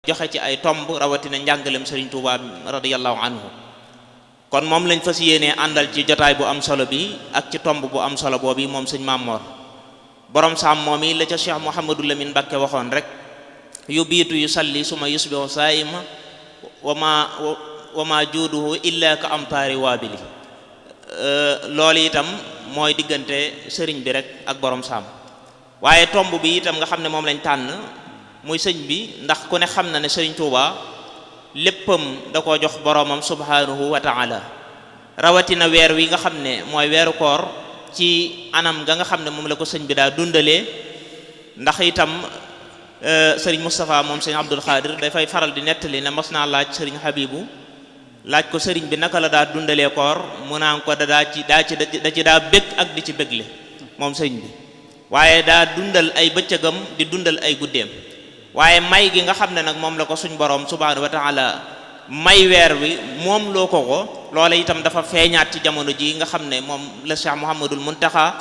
joxe ci ay tomb rawatina njàngalem Sëriñ Tuubaa radiyallahu anhu kon moom lañ fas yéenee àndal ci jotaay bu am solo bi ak ci tomb bu am solo boobu moom sëñ Mamor borom saam moom yi la ca Cheikh Mouhamadou Lamine Mbacké waxoon rek yu biitu yu salli suma yusbihu saa'ima wa ma juuduhu illa ka amtaari waabili loolu itam mooy diggante sëriñ bi rek ak borom saam waaye tomb bi itam nga xam ne moom lañ tànn muy sëñ bi ndax ku ne xam na ne Sëriñ Tuubaa léppam da koo jox boromam subhanahu wa ta'ala rawatina weer wi nga xam ne mooy weeru koor ci anam ga nga xam ne moom la ko sëñ bi daa dundalee ndax itam sëriñ Moustapha moom sëriñ Abdul Xaadir dafay faral di nettali ne mas naa laaj sëriñ Habibu laaj ko sëriñ bi naka la daa dundalee koor mu naan ko da ci daa bég ak di ci bégle moom sëriñ bi waaye daa dundal ay bëccëgam di dundal ay guddeem waaye may gi nga xam ne nag moom la ko suñ borom subhanahu wa ta'ala may weer wi moom loo ko loola itam dafa feeñaat ci jamono ji nga xam ne moom la Cheikh Mouhamadul Muntaxa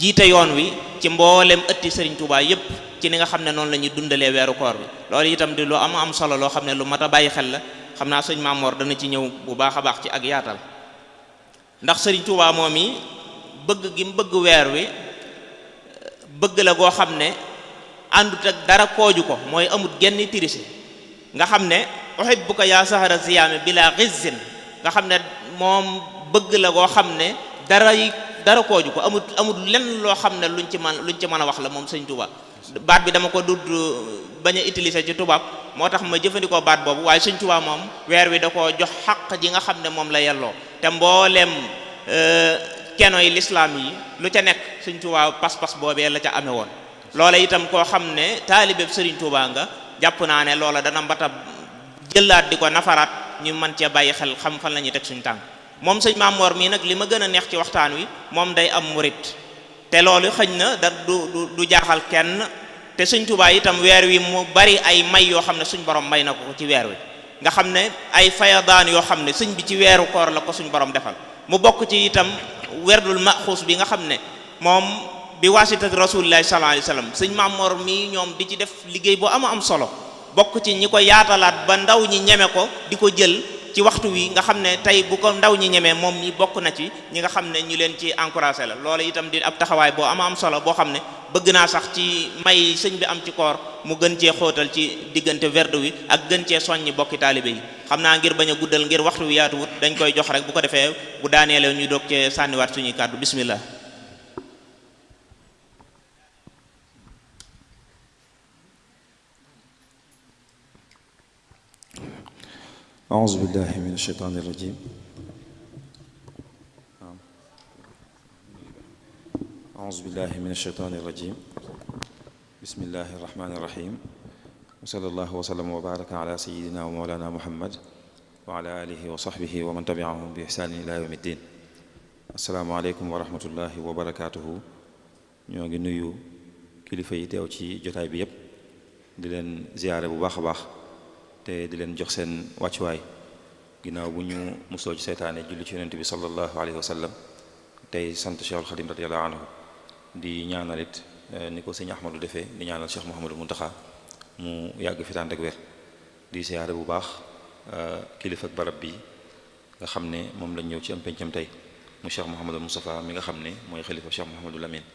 jiite yoon wi ci mboolem ëtti Serigne Touba yépp ci ni nga xam ne noonu la ñuy dundalee weeru koor bi loolu itam di lu am solo loo xam ne lu mat a bàyyi xel la xam naa sëñ Mamor dana ci ñëw bu baax a baax ci ak yaatal ndax Serigne Touba moom yi bëgg gi mu bëgg weer wi bëgg la goo xam ne àndut ak dara kooju ko mooy amut genn tirise nga xam ne uhibbuka yaa sahara ziyaami bila xizzin nga xam ne moom bëgg la goo xam ne dara kooju ko amut lenn loo xam ne luñ ci mën a wax la moom sëñ Tuubaa baat bi dama ko dudd bañ a utiliser ci tubaab moo tax ma jëfandikoo baat boobu waaye sëñ Tuubaa moom weer wi da koo jox xaq ji nga xam ne moom la yelloo te mbooleem kenoy lislaam yi lu ca nekk sëñ Tuubaa pas-pas boobee la ca amee woon loola itam koo xam ne taalibeeb Sëriñ Tuubaa nga jàpp naa ne loola dana mbata jëlaat di ko nafaraat ñu mën cee bàyyi xel xam fan la ñuy teg suñu tànk moom sëñ Mamor mii nag li ma gën a neex ci waxtaan wi moom day am murit te loolu xëñ na da du jaaxal kenn te Sëñ Tuubaa itam weer wi mu bari ay may yoo xam ne suñ borom may na ko ci weer wi nga xam ne ay fayadaan yoo xam ne sëñ bi ci weeru koor la ko suñ borom defal mu bokk ci itam werdul maxuus bi nga xam ne moom bi waasitati rasulillahi sallallahu alayhi wasallam sëñ Mamor mii ñoom di ci def liggéey bu am solo bokk ci ñi ko yaatalaat ba ndaw ñi ñeme ko di ko jël ci waxtu wi nga xam ne tey bu ko ndaw ñi ñemee moom ñi bokk na ci ñi nga xam ne ñu leen ci encouragé la loolu itam di ab taxawaay boo am solo boo xam ne bëgg naa sax ci may sëñ bi am ci koor mu gën cee xóotal ci diggante werd wi ak gën cee soññi bokki taalibe yi xam naa ngir bañ a guddal ngir waxtu wi yaatuwut dañ koy jox rek bu ko defee bu daaneele ñu doog cee sànniwaat suñuy kàddu bismillah أعوذ بالله من الشيطان الرجيم أعوذ بالله من الشيطان الرجيم بسم الله الرحمن الرحيم وصلى الله وسلم وبارك على سيدنا ومولانا محمد وعلى آله وصحبه ومن تبعهم بإحسان إلى يوم الدين السلام عليكم ورحمة الله وبركاته ñoo ngi nuyu kilifa yi teew ci jotaay bi yépp di leen ziyaare bu baax a baax te di leen jox seen wàccuwaay ginnaaw bu ñu musoo ci seytaane julli ci yonent bi sallallahu alayhi wa sallam tey sant Cheikhul Khadim radiyallahu anhu di ñaanalit ni ko sëñ Ahmadu defee di ñaanal Cheikh Mouhamadou Mountakha mu yàgg fi tànd ak wér di siyaare bu baax kilifa ak barab bi nga xam ne moom lañ ñëw ci am pencam tey mu Cheikh Mouhamadou Moustapha mi nga xam ne mooy xalifa Cheikh Mouhamadou Lamine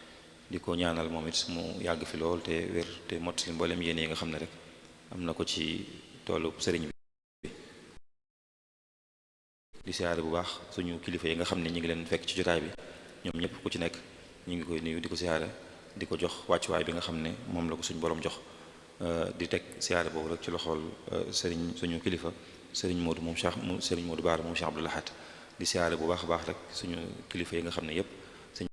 di ko ñaanal moom it mu yàgg fi lool te wér te mottali mboolem yéene yi nga xam ne rek am na ko ci toolu sëriñ bi di siyaare bu baax suñu kilifa yi nga xam ne ñi ngi leen fekk ci jotaay bi ñoom ñëpp ku ci nekk ñu ngi koy nuyu di ko siyaare di ko jox wàccuwaay bi nga xam ne moom la ko suñu borom jox di teg siyaare boobu rek ci loxool sëriñ suñu kilifa sëriñ Modou moom Cheikh sëriñ Modou Baara moom Cheikh Abdou Lahad di siyaare bu baax a baax rek suñu kilifa yi nga xam ne yëpp sëriñ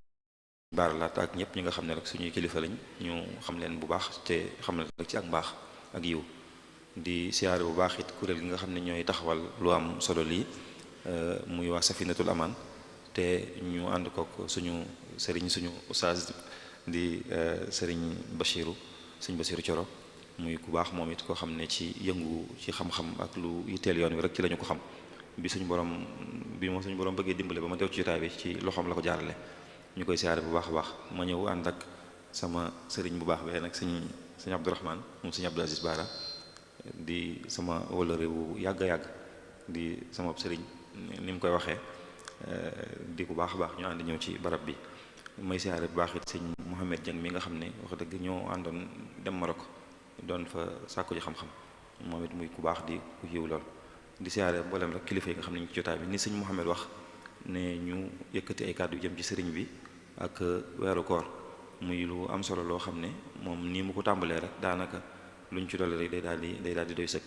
Baara Laat ak ñëpp ñi nga xam ne rek suñuy kilifa lañ ñu xam leen bu baax te xam leen rek ci ak mbaax ak yiw di siyaare bu baax it kuréel gi nga xam ne ñooy taxawal lu am solo lii muy waa Safinatul Aman te ñu ànd kook suñu sëriñ suñu ustaaz di sëriñ Bachiru sëriñ Bachiru Coro muy ku baax moom it koo xam ne ci yëngu ci xam-xam ak lu yitteel yoon wi rek ci lañu ko xam bi suñu borom bëggee dimbale ba ma teew ci jotaay bi ci loxoom la ko jaarale ñu koy siyaare bu baax a baax ma ñëw ànd ak sama sëriñ bu baax bee nag sëñ Abdourahman moom sëñ Abdou Aziz Baara di sama wëllëre wu yàgg a yàgg di sama sëriñ ni mu koy waxee di ku baax a baax ñu ànd ñëw ci barab bi. may siyaare bu baax it sëñ Mouhamed Dieng mi nga xam ne wax dëgg ñoo àndoon dem Maroc doon fa sàkku ji xam-xam moom it muy ku baax di ku yiw lool. di siyaare mboolem rek kilifa yi nga xam ne ñu ci jotaay bi ni sëñ Mouhamed wax ne ñu yëkkati ay kàddu jëm ci sëriñ bi ak weeru koor muy lu am solo loo xam ne moom nii mu ko tàmbalee rek daanaka luñ ci dolli rek day daal di doy sëkk.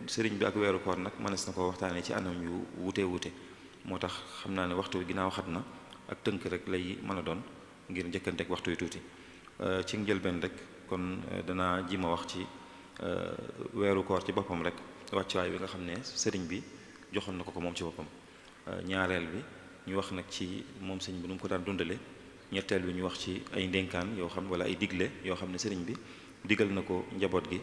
sëriñ bi ak weeru koor nag mënees na ko waxtaanee ci anam yu wute moo tax xam naa ne waxtu wi ginnaaw xat na ak tënk rek lay mën a doon ngir njëkkanteeg waxtu yu tuuti ci njëlbeen rek kon danaa ji ma wax ci weeru koor ci boppam rek wàccuwaay bi nga xam ne sëriñ bi joxoon na ko moom ci boppam. ñaareel bi ñu wax nag ci moom sëriñ bi nu mu ko daan dundale. ñetteel bi ñu wax ci ay ndénkaan yoo xam wala ay digle yoo xam ne sëriñ bi digal na ko njaboot gi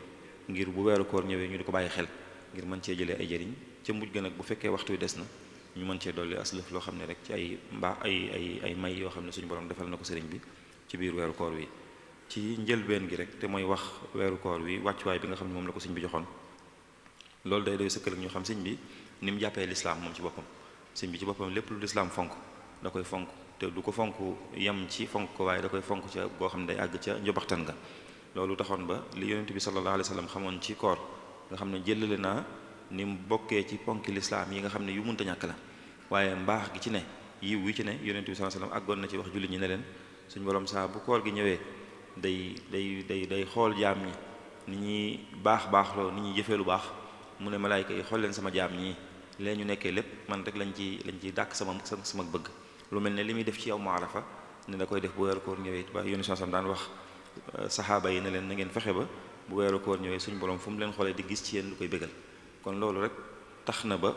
ngir bu weeru koor ñëwee ñu di ko bàyyi xel ngir mën cee jëlee ay jëriñ ca mujj ga nag bu fekkee waxtu wi des na ñu mën cee dolli aslëf loo xam ne rek ci ay mbaax ay may yoo xam ne suñu borom defal na ko sëriñ bi ci biir weeru koor wi. ci njëlbeen gi rek te mooy wax weeru koor wi wàccuwaay bi nga xam ne moom la ko sëriñ bi joxoon loolu day doy sëkkal ak ñu xam sëriñ bi ni mu jàppee lislaam moom ci boppam. sëriñ bi ci boppam lépp lu lislaam fonk da koy fonk te du ko fonk yem ci fonk ko waaye da koy fonk ca boo xam ne day àgg ca njobaxtan nga. loolu taxoon ba li yonent bi sallallahu alayhi wa sallam xamoon ci koor nga xam ne jëlale naa ni mu bokkee ci ponki lislaam yi nga xam ne yu mënta ñàkk la waaye mbaax gi ci ne yiw wi ci ne yonent bi sallallahu alayhi wa sallam àggoon na ci wax jullit ñi ne leen suñu borom saa bu koor gi ñëwee day xool jaam ñi ni ñuy baaxloo ni ñuy jëfee lu baax mu ne malaayka yi xool leen sama jaam ñii lee ñu nekkee lépp man rek lañ ciy dàkk sama bëgg. lu mel ne li muy def ci yow mu arafa ne da koy def bu weeru koor ñëwee ba yonent bi sallallahu alayhi wa sallam daan wax saxaaba yi ne leen na ngeen fexe ba bu weeru koor ñëwee suñu borom fu mu leen xoolee di gis ci yéen lu koy bégal. kon loolu rek tax na ba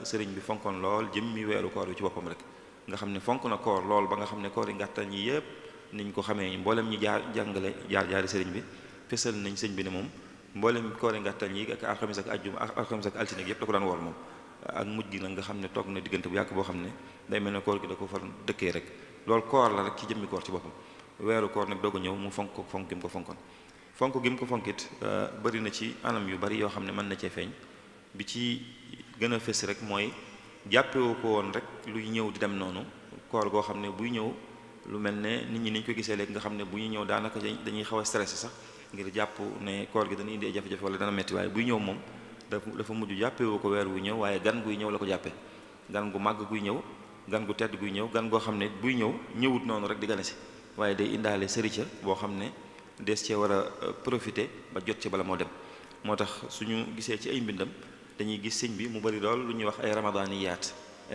sëriñ bi fonkoon lool jëmmi weeru koor wi ci boppam rek nga xam ne fonk na koor lool ba nga xam ne koor yi ngàttal ñi yëpp niñ ko xamee mboolem ñi jaari sëriñ bi fesal nañ sëriñ bi ne moom mboolem koor yi ngàttal ñi ak alxamis ak ajjuma ak alxamis ak altine yëpp da ko daan woor moom. ak mujj gi nag nga xam ne toog na diggante bu yàgg boo xam ne day mel ne koor gi da ko far dëkkee rek loolu koor la rek ci jëmmi koor ci boppam. weeru koor nag doog a ñëw mu fonk gi mu ko fonkoon fonk gi mu ko fonkit bari na ci anam yu bari yoo xam ne mën na cee feeñ bi ci gën a fës rek mooy jàppewu ko woon rek luy ñëw di dem noonu koor goo xam ne buy ñëw lu mel ne nit ñi niñ ko gisee léegi nga xam ne bu ñuy ñëw daanaka dañuy xaw a stressé sax ngir jàpp ne koor gi dana indi ay jafe-jafe wala dana metti waaye buy ñëw moom dafa mujj jàppewu ko weer wuy ñëw waaye gan guy ñëw la ko jàppe gan gu màgg guy ñëw gan gu tedd guy ñëw gan goo xam ne buy ñëw ñëwut noonu rek di gane si waaye day indaale sërica boo xam ne des cee war a profité ba jot ci bala moo dem. moo tax suñu gisee ci ay mbindam dañuy gis sëñ bi mu bari lool lu ñuy wax ay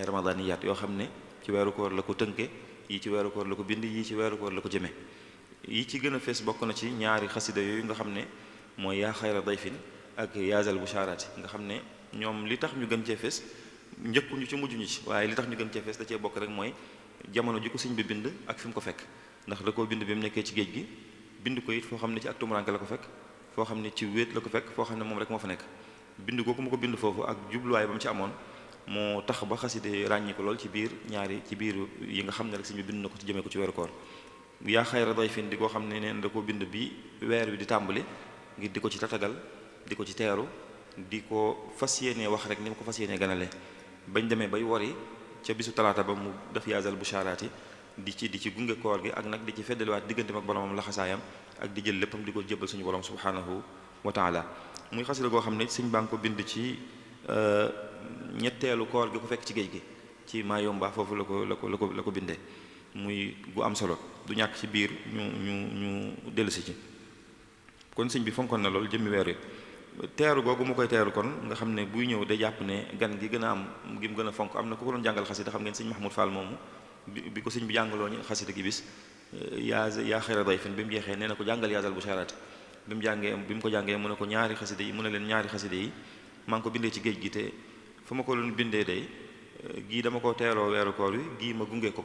ramadaniyaat yoo xam ne ci weeru koor la ko tënke yi ci weeru koor la ko bind yi ci weeru koor la ko jëme yi ci gën a fees bokk na ci ñaari xasida yooyu nga xam ne mooy yaa xayra dayfin ak yaazal bushaaraati nga xam ne ñoom li tax ñu gën cee fees njëkkuñu ci mujjuñu ci waaye li tax ñu gën cee fees da cee bokk rek mooy jamono ji ko sëñ bi bind ak fi mu ko fekk ndax da koo bind bi mu nekkee ci géej gi bind ko it foo xam ne ci ak tumuranke la ko fekk foo xam ne ci wéet la ko fekk foo xam ne moom rek moo fa nekk bind googu mu ko bind foofu ak jubluwaay ba mu ci amoon moo tax ba xaside ràññi ko lool ci biir yi nga xam ne rek sëñ bi bind na ko ci jëmee ko ci weeru koor yaa xayra dayfin di koo xam ne neen da koo bind bi weer wi di tàmbali ngir di ko ci tatagal di ko ci teeru di ko fas yéenee wax rek ni mu ko fas yéenee ganale bañ demee bay wori ca bisu talaata ba mu def yaazal bushaaraati di ci gunge koor gi ak nag di ci feddaliwaat diggante ak boromam laxasaayam ak di jël léppam di ko jébbal suñu borom subhanahu wa taala muy xasida goo xam ne sëñ baa ngi ko bind ci ñetteelu koor gi ko fekk ci géej gi ci Mayomba foofu la ko bindee muy gu am solo du ñàkk ci biir ñu dellusi ci kon sëñ bi fonkoon na loolu jëmmi weer yi teeru googu mu koy teeru kon nga xam ne buy ñëw day jàpp ne gan gi gën a am gi mu gën a fonk am na ku ko doon jàngal xasida xam ngeen sëñ Mahmoud Fall moomu bi ko sëñ bi jàngaloo ñu xasida gi bis yaa xayra dayfin bi mu jeexee nee na ko jàngal yaazal bushaaraati bi mu ko jàngee mu ne ko ñaari xasida yi mu ne leen ñaari xasida yi maa ngi ko bindee ci géej gi te fu ma ko doon bindee day gii dama ko teeroo weeru koor wi gii ma gunge ko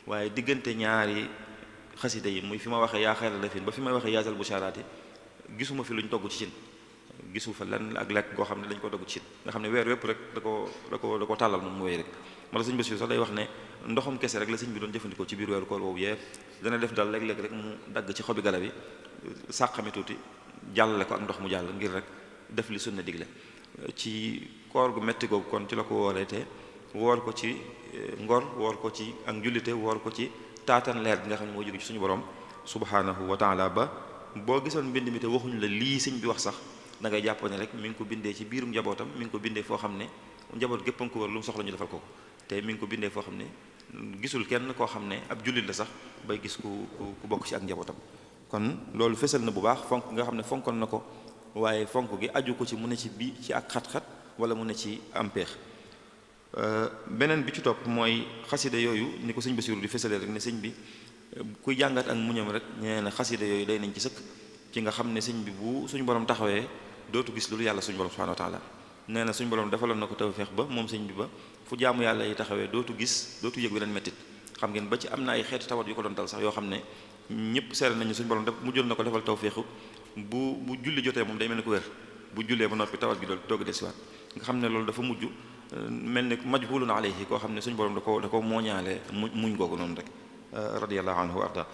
waaye diggante ñaari xasida yi muy fi ma waxee yaa xayra dayfin ba fi may waxee yaazal bushaaraati gisuma fi luñ togg ci cin gisu fa lan ak lekk goo xam ne dañ ko dogg ci cin nga xam ne weer wépp rek da ko tàllal moom mu wéy rek moo tax sëñ Bassirou sax day wax ne ndoxum kese rek la sëñ bi doon jëfandikoo ci biir weeru koor woowu yépp dana def dal léeg-léeg rek mu dagg ci xobi garab yi sàqami tuuti jàllale ko ak ndox mu jàll ngir rek def li sunna digle ci koor gu metti googu kon ci la ko wooree te woor ko ci ngor woor ko ci ak njullite woor ko ci taatan leer bi nga xam ne moo jóge ci suñu borom subhanahu wa taala ba boo gisoon mbind mi te waxuñu la lii sëñ bi wax sax da ngay jàpp ne rek mi ngi ko bindee ci biirum njabootam mi ngi ko bindee foo xam ne njaboot gépp a ko wër lu mu soxla ñu defal ko te mi ngi ko bindee foo xam ne gisul kenn koo xam ne ab jullit la sax bay gis ku bokk ci ak njabootam kon loolu fësal na bu baax fonk nga xam ne fonkoon na ko waaye fonk gi aju ko ci mu ne ci bi ci ak xat-xat wala mu ne ci am peex beneen bi ci topp mooy xasida yooyu ni ko sëñ Basiru di fësalee rek ne sëñ bi kuy jàngat ak muñam rek ñee na xasida yooyu day nañ ci sëkk ci nga xam ne sëñ bi bu suñu borom taxawee dootu gis loolu yàlla suñu borom subhanahu wa taala nee na suñu borom defaloon na ko tawfeex ba moom sëñ bi ba fu jaamu yàlla yi taxawee dootu yëg beneen mettit xam ngeen ba ci am na ay xeeti tawat yu ko doon dal sax yoo xam ne ñëpp seere nañu suñu borom def mujjoon na ko defal tawfeexu bu julli jotee moom day mel ni ko wér bu jullee ba noppi tawat gi doog a desiwaat nga xam ne loolu dafa mujj mel ni majbulun alayhi koo xam ne suñu borom da ko mooñaale muñ googu noonu rek radiyallahu anhu wa arda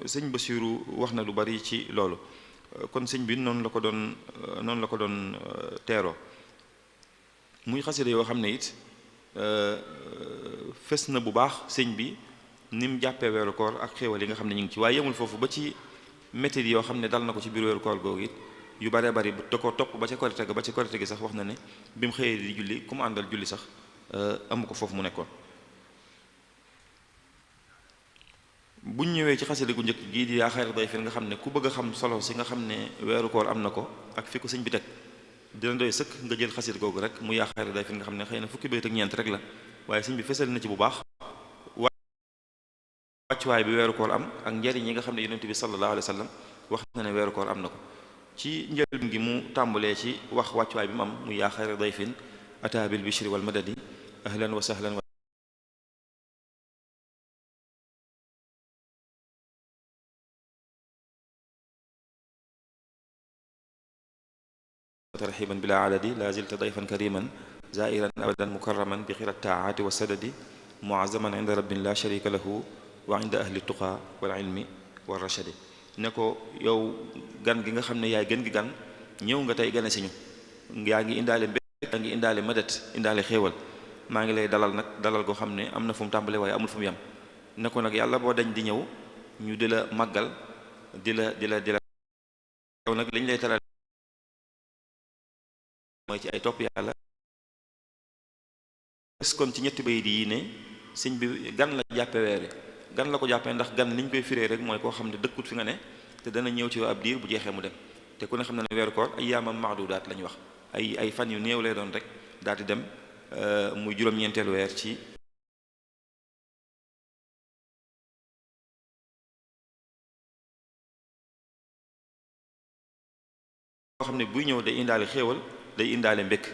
sëñ Basiru wax na lu bari ci loolu kon sëñ bi noonu la ko doon teeroo muy xasida yoo xam ne it fes na bu baax sëñ bi ni mu jàppee weeru koor ak xéewal yi nga xam ne ñu ngi ci waaye yemul foofu ba ci métti yoo xam ne dal na ko ci biir weeru koor googu it yu baree bari da ko topp ba ca korite ga ba ca korite gi sax wax na ne bi mu xëyee di julli ku mu àndal julli sax amu ko foofu mu nekkoon buñ ñëwee ci xasida gu njëkk gii di yaa xayra dayfin nga xam ne ku bëgg a xam solo si nga xam ne weeru koor am na ko ak fi ko sëñ bi teg dina doy sëkk nga jël xasida googu rek mu yaa xayra dayfin nga xam ne xëy na fukki bayt ak ñeent rek la waaye sëñ bi fesal na ci bu baax wàccuwaay bi weeru koor am ak njariñ yi nga xam ne yonent bi sallallahu alayhi wa sallam wax na ne weeru koor am na ko ci njëlbéen gi mu tàmbalee ci wax wàccuwaay bi mu am mu yaa xayra dayfin ata bil bishri wal madadi ahlan wa sahlan tarxiban bila adadi la zilta dayfan kariman zairan abadan mukarraman bi xirat taati wa sadadi muazaman inda rabbin la sharika lahu wa inda ahli tuqa wal ilmi wa rachadi ne ko yow gan gi nga xam ne yaay gën gi gan ñëw nga tey gane si ñu yaa ngi indaale mbé yaa ngi indaale madat indaale xéewal maa ngi lay dalal nag dalal goo xam ne am na fu mu tàmbale waaye amul fu mu yem ne ko nag yàlla boo dañ di ñëw ñu di la màggal di la yow nag liñ lay taral mooy ci ay topp yàlla kon ci ñetti bayit yi ne sëñ bi gan la jàppe weer gan la ko jàppee ndax gan liñ koy firee rek mooy koo xam ne dëkkut fi nga ne te dana ñëw ci ab diir bu jeexee mu dem te ku ne xam ne ne weeru koor ay yaamam maadudaat la ñuy wax ay fan yu néew lay doon rek daal di dem muy juróom-ñeenteelu weer ci koo xam ne buy ñëw day indaale xéewal day indaale mbékk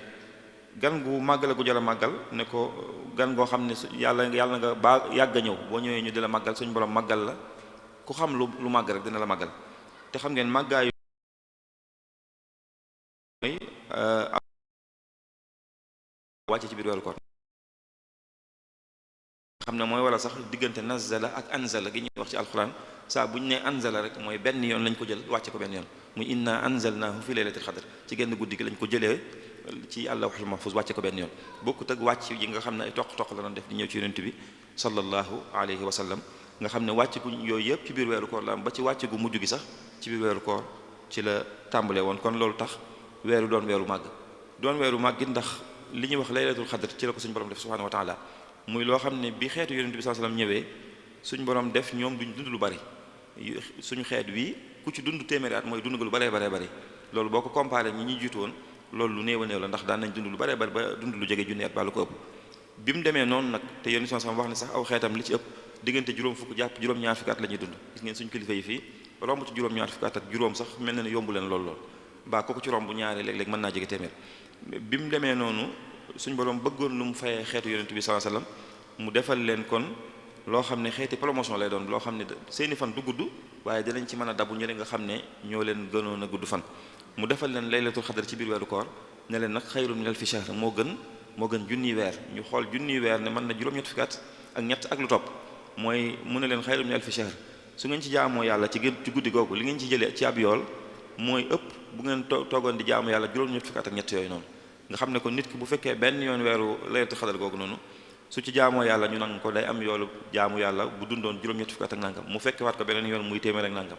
gan gu màggal gu jar a màggal ne ko gan goo xam ne yàlla nga ba yàgg a ñëw boo ñëwee ñu di la màggal suñu borom màggal la ku xam lu màgg rek dina la màggal te xam ngeen màggaayu mooy wàcce ci biir weeru koor xam ne mooy wala sax diggante nazala ak anzala gi ñuy wax ci alxuraan saa bu ñu nee anzala rek mooy benn yoon lañ ko jël wàcce ko benn yoon muy inna anzalnahu fi laylatil qadr ci genn guddi gi lañ ko jëlee ci allahul mahfuz wàcce ko benn yoon bokkut ak wàcc yi nga xam ne ay toq-toq la doon def di ñëw ci yonent bi sallallahu alayhi wa sallam nga xam ne wàcc gu yooyu yëpp ci biir weeru koor la am ba ci wàcc gu mujj gi sax ci biir weeru koor ci la tàmbalee woon kon loolu tax weeru doon weeru màgg it ndax li ñuy wax laylatul qadr ci la ko suñu borom def subhanahu wa taala muy loo xam ne bi xeetu yonent bi sallallahu alayhi wa sallam ñëwee suñu borom def ñoom duñ dund lu bari suñu xeet wi ku ci dund téeméeri at mooy dund nga lu baree bari loolu boo ko comparé ñi ñuy jiitu woon loolu lu néew a néew la ndax daan nañ dund lu baree bari ba dund lu jege junni at ba lu ko ëpp bi mu demee noonu nag te yonent bi sama wax ne sax aw xeetam li ci ëpp diggante juróom fukk jàpp juróom-ñaar fukki at la ñuy dund gis ngeen suñu kilifa yi fii romb ci juróom-ñaar fukki at ak juróom sax mel na ne yombu leen lool baa kooku ci romb ñaari léeg-léeg mën naa jege téeméer bi mu demee noonu suñu borom bëggoon lu mu fayee xeetu yonent bi sallallahu alayhi wasallam mu defal leen kon loo xam ne xeeti promotion lay doon loo xam ne seeni fan du gudd waaye dinañ ci mën a dabu ñële nga xam ne ñoo leen gënoon a gudd fan mu defal leen laylatul xadar ci biir weeru koor ne leen nag xayrun min alfi shahr moo gën junniy weer ñu xool junniy weer ne mën na juróom-ñett fukki at ak ñett ak lu topp mooy mu ne leen xayrun min alfi shahr su ngeen ci jaamoo yàlla ci guddi googu li ngeen ci jëlee ci ab yool mooy ëpp bu ngeen toogoon di jaamu yàlla juróom-ñett fukki at ak ñett yooyu noonu nga xam ne kon nit ki bu fekkee benn yoon weeru laylatul xadar googu noonu su ci jaamoo yàlla ñu nang ko day am yoolu jaamu yàlla bu dundoon juróom-ñett fukki at ak nangam mu fekke waat ko beneen yoon muy téeméer ak nangam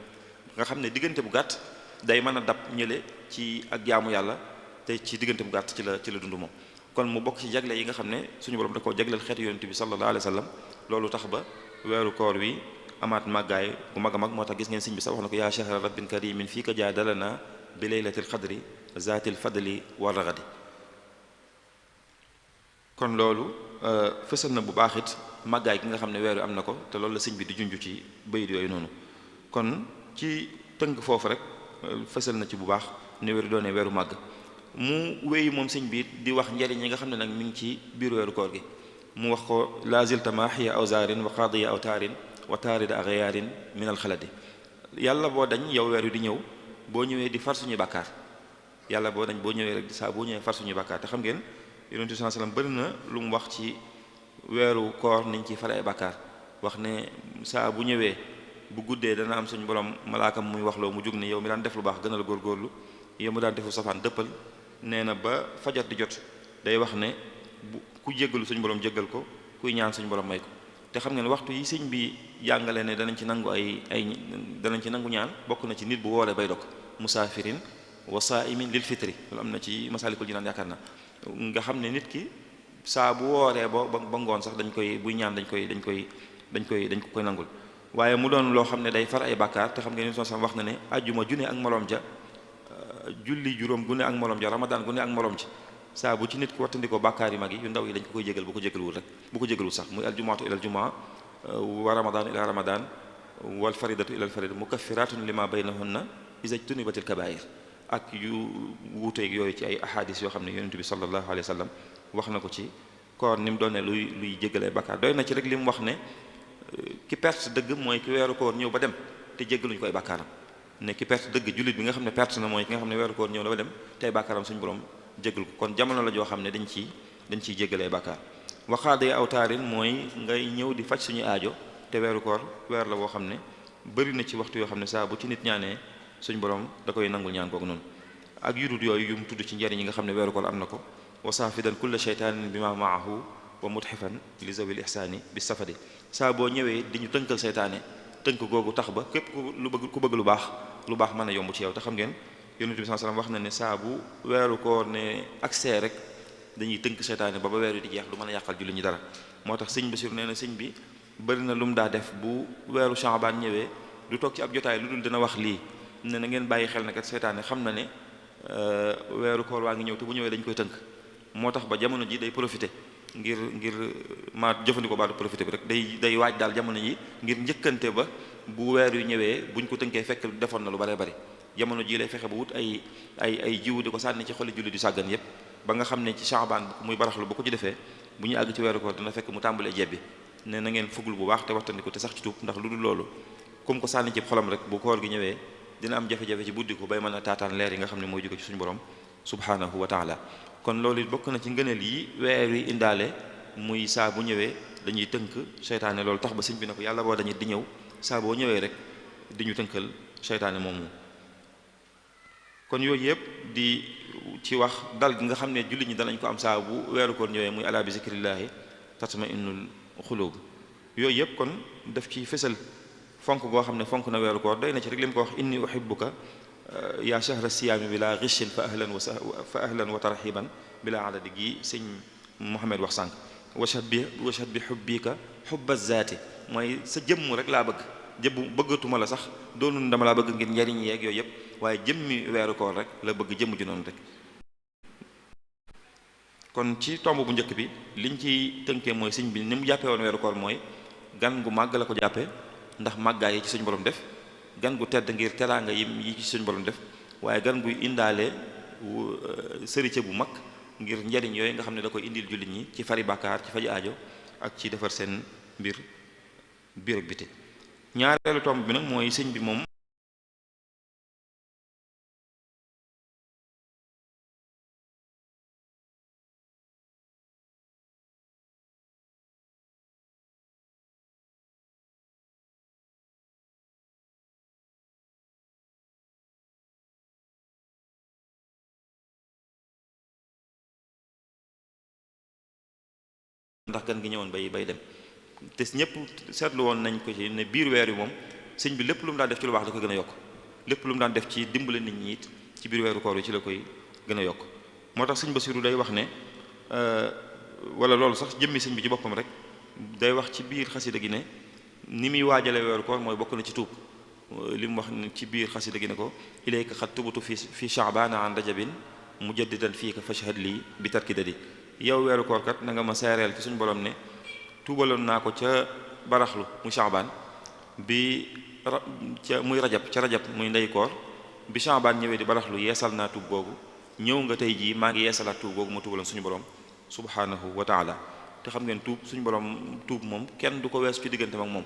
nga xam ne diggante bu gàtt day mën a dab ñële ci ak jaamu yàlla te ci diggante bu gàtt ci la dund moom kon mu bokk ci jagle yi nga xam ne suñu borom da koo jagleel xeetu yonent bi sallallahu alayhi wa sallam loolu tax ba weeru koor wi amaat màggaay bu mag a mag moo tax gis ngeen sëñ bi sax wax na ko yaa shahra rabbin karimin fii ka jaadalana bi laylatil qadri zaatil fadli wa ragadi kon loolu fësal na bu baax it màggaay gi nga xam ne weer wi am na ko te loolu la sëñ bi di junj ci bayit yooyu noonu kon ci tënk foofu rek fësal na ci bu baax ne weeru doonee weeru màgg mu wéy moom sëñ bi di wax njariñ yi nga xam ne nag mi ngi ci biir weeru koor gi mu wax ko la zilta maahiya awzaarin wa qaadiya awtaarin wa taarida aghyaarin min alxaladi yàlla boo dañ yow weer wi di ñëw boo ñëwee di far suñuy bàkkaar yàlla boo dañ boo ñëwee rek saa boo ñëwee far suñuy bàkkaar te xam ngeen yonent bi sallallahu alayhi wasallam bëri na lu mu wax ci weeru koor niñ ci far ay bàkkaar wax ne saa bu ñëwee bu guddee dana am suñu borom malaakam muy wax loo mu jug ne yow mi daan def lu baax gënal góorgóorlu yow mu daan defu safaan dëppal nee na ba fajar di jot day wax ne bu ku jéggalu suñu borom jéggal ko kuy ñaan suñu borom may ko te xam ngeen waxtu yi sëñ bi jàngale ne danañ ci nangu danañ ci nangu ñaan bokk na ci nit bu wooree bay dog musaafirin wa saa'imin lil fitri loolu am na ci Masaalikul Jinaan yaakaar na nga xam ne nit ki saa bu wooree ba ngoon sax dañ koy buy ñaan dañ ko koy nangul waaye mu doon loo xam ne day far ay bàkkaar te xam ngeen ni wax na ne ajjuma junne ak moroom ja julli juróom gu ne ak moroom ja ramadaan gu ne ak moroom ci saa bu ci nit ki wattandikoo bàkkaar yi mag yi yu ndaw yi dañ ko koy jégal bu ko jégalwul sax muy aljumaatu ila aljumaa wa ramadan ila ramadan wal faridatu ila al farida mukaffiratun lima baynahunna izajtunibatil kabair ak yu wuuteeg yooyu ci ay ahadis yoo xam ne yonent bi sallallahu alayhi wa sallam wax na ko ci koor ni mu doon ne luy jégalee bàkkaar doy na ci rek li mu wax ne ki perte dëgg mooy ki weeru koor ñëw ba dem te jéggaluñu ko ay bàkkaaram ne ki perte dëgg jullit bi nga xam ne perte na mooy ki nga xam ne weeru koor ñëw na ba dem tey bàkkaaram suñu borom jéggal ko kon jamono la joo xam ne dañ ciy jéggalee bàkkaar waxaade awtaarin mooy ngay ñëw di faj suñu aajo te weeru koor weer la boo xam ne bëri na ci waxtu yoo xam ne saa bu ci nit ñaanee suñu borom da koy nangul ñaan kooku noonu ak yudut yooyu yu mu tudd ci njariñ yi nga xam ne weeru koor am na ko wa saafidan kulla sheytaanin bi ma maahu wa mutxifan li zawil ihsaani bi safadi saa boo ñëwee di ñu tënkal seytaane tënk googu tax ba képp ku bëgg lu baax mën a yomb ci yow te xam ngeen yonent bi sallallahu alayhi wasallam wax na ne saa bu weeru koor ne accès rek dañuy tënk seytaane ba weer wi di jeex du mën a yàqal julli ñu dara moo tax sëñ Basiru nee na sëñ bi bëri na lu mu daa def bu weeru Shaabaan ñëwee du toog ci ab jotaay lu dul dina wax lii ne na ngeen bàyyi xel ne kat seytaane xam na ne weeru koor waa ngi ñëw te bu ñëwee dañ koy tënk moo tax ba jamono ji day profité ngir ma jëfandikoo baatu profité bi rek day waaj daal jamono ji ngir njëkkante ba bu weer yu ñëwee buñ ko tënkee fekk defoon na lu baree bari jamono ji lay fexe ba wut ay jiwu di ko sànni ci xoli julli du sàggan yépp ba nga xam ne ci Shaabaan muy baraxlu bu ko ci defee bu ñu àgg ci weeru koor dina fekk mu tàmbalee jebbi ne na ngeen fuglu bu baax te wattandiko te sax ci tuub ndax lu dul loolu comme ko sànni ci xolam rek bu koor gi ñëwee dina am jafe-jafe ci buddi ko bay mën a taataan leer yi nga xam ne mooy jóge ci suñu borom subhanahu wa taala kon loolu it bokk na ci ngëneel yi weer yi indaale muy saa bu ñëwee dañuy tënk seytaane loolu tax ba sëñ bi ne ko yàlla boo dañuy di ñëw saa boo ñëwee rek di ñu tënkal seytaane moomu kon yooyu yëpp di ci wax dal gi nga xam ne jullit ñi danañ ko am saa bu weeru koor ñëwee muy ala bi zikrillahi tatma'innul xulub yooyu yëpp kon daf ci fësal fonk goo xam ne fonk na weeru koor doy na ci rek li mu ko wax inni uhibbuka yaa shahra siyaami bila ghishin fa ahlan wa tarhiban bila adadi gi sëñ Muhammad wax sànq washad bi hubbika hubba zaati mooy sa jëmm rek laa bëgg bëggatuma la sax doonul dama laa bëgg ngir njariñ yeeg yooyu yëpp waaye jëmmi weeru koor rek la bëgg jëmm ji noonu rek kon ci tomb bu njëkk bi liñ ci tënkee mooy sëñ bi ni mu jàppee woon weeru koor mooy gan gu màgg la ko jàppee ndax màggaay yi ci suñu borom def gan gu tedd ngir teraanga yi ci suñu borom def waaye gan guy indaale sërice bu mag ngir njariñ yooyu nga xam ne da koy indil jullit ñi ci fari bàkkaar ci faji aajo ak ci defar seen mbir biir ak biti ñaareelu tomb bi nag mooy sëñ bi moom ndax gan gi ñëwoon bay dem te ñëpp seetlu woon nañ ko ci ne biir weer wi moom sëñ bi lépp lu mu daan def ci lu baax da ko gën a yokk lépp lu mu daan def ci dimbale nit ñi it ci biir weeru koor wi ci la koy gën a yokk moo tax sëñ Basiru day wax ne wala loolu sax jëmmi sëñ bi ci boppam rek day wax ci biir xasida gi ne ni muy waajale weeru koor mooy bokk na ci tuub li mu wax ci biir xasida gi ne ko ilayka xat tubutu fi sha'bana an rajabin mujaddidan fii ka fashhad lii bi tarki dadi yow weeru koor kat na nga ma seereel ci suñu borom ne tuubaloon naa ko ca baraxlu mu sha'ban bi ca muy rajab muy ndey koor bi sha'ban ñëwee di baraxlu yeesal naa tuub googu ñëw nga tey jii maa ngi yeesalaat tuub googu ma tuubaloon suñu borom subhanahu wa taala te xam ngeen tuub suñu borom tuub moom kenn du ko weesu ci diggante ak moom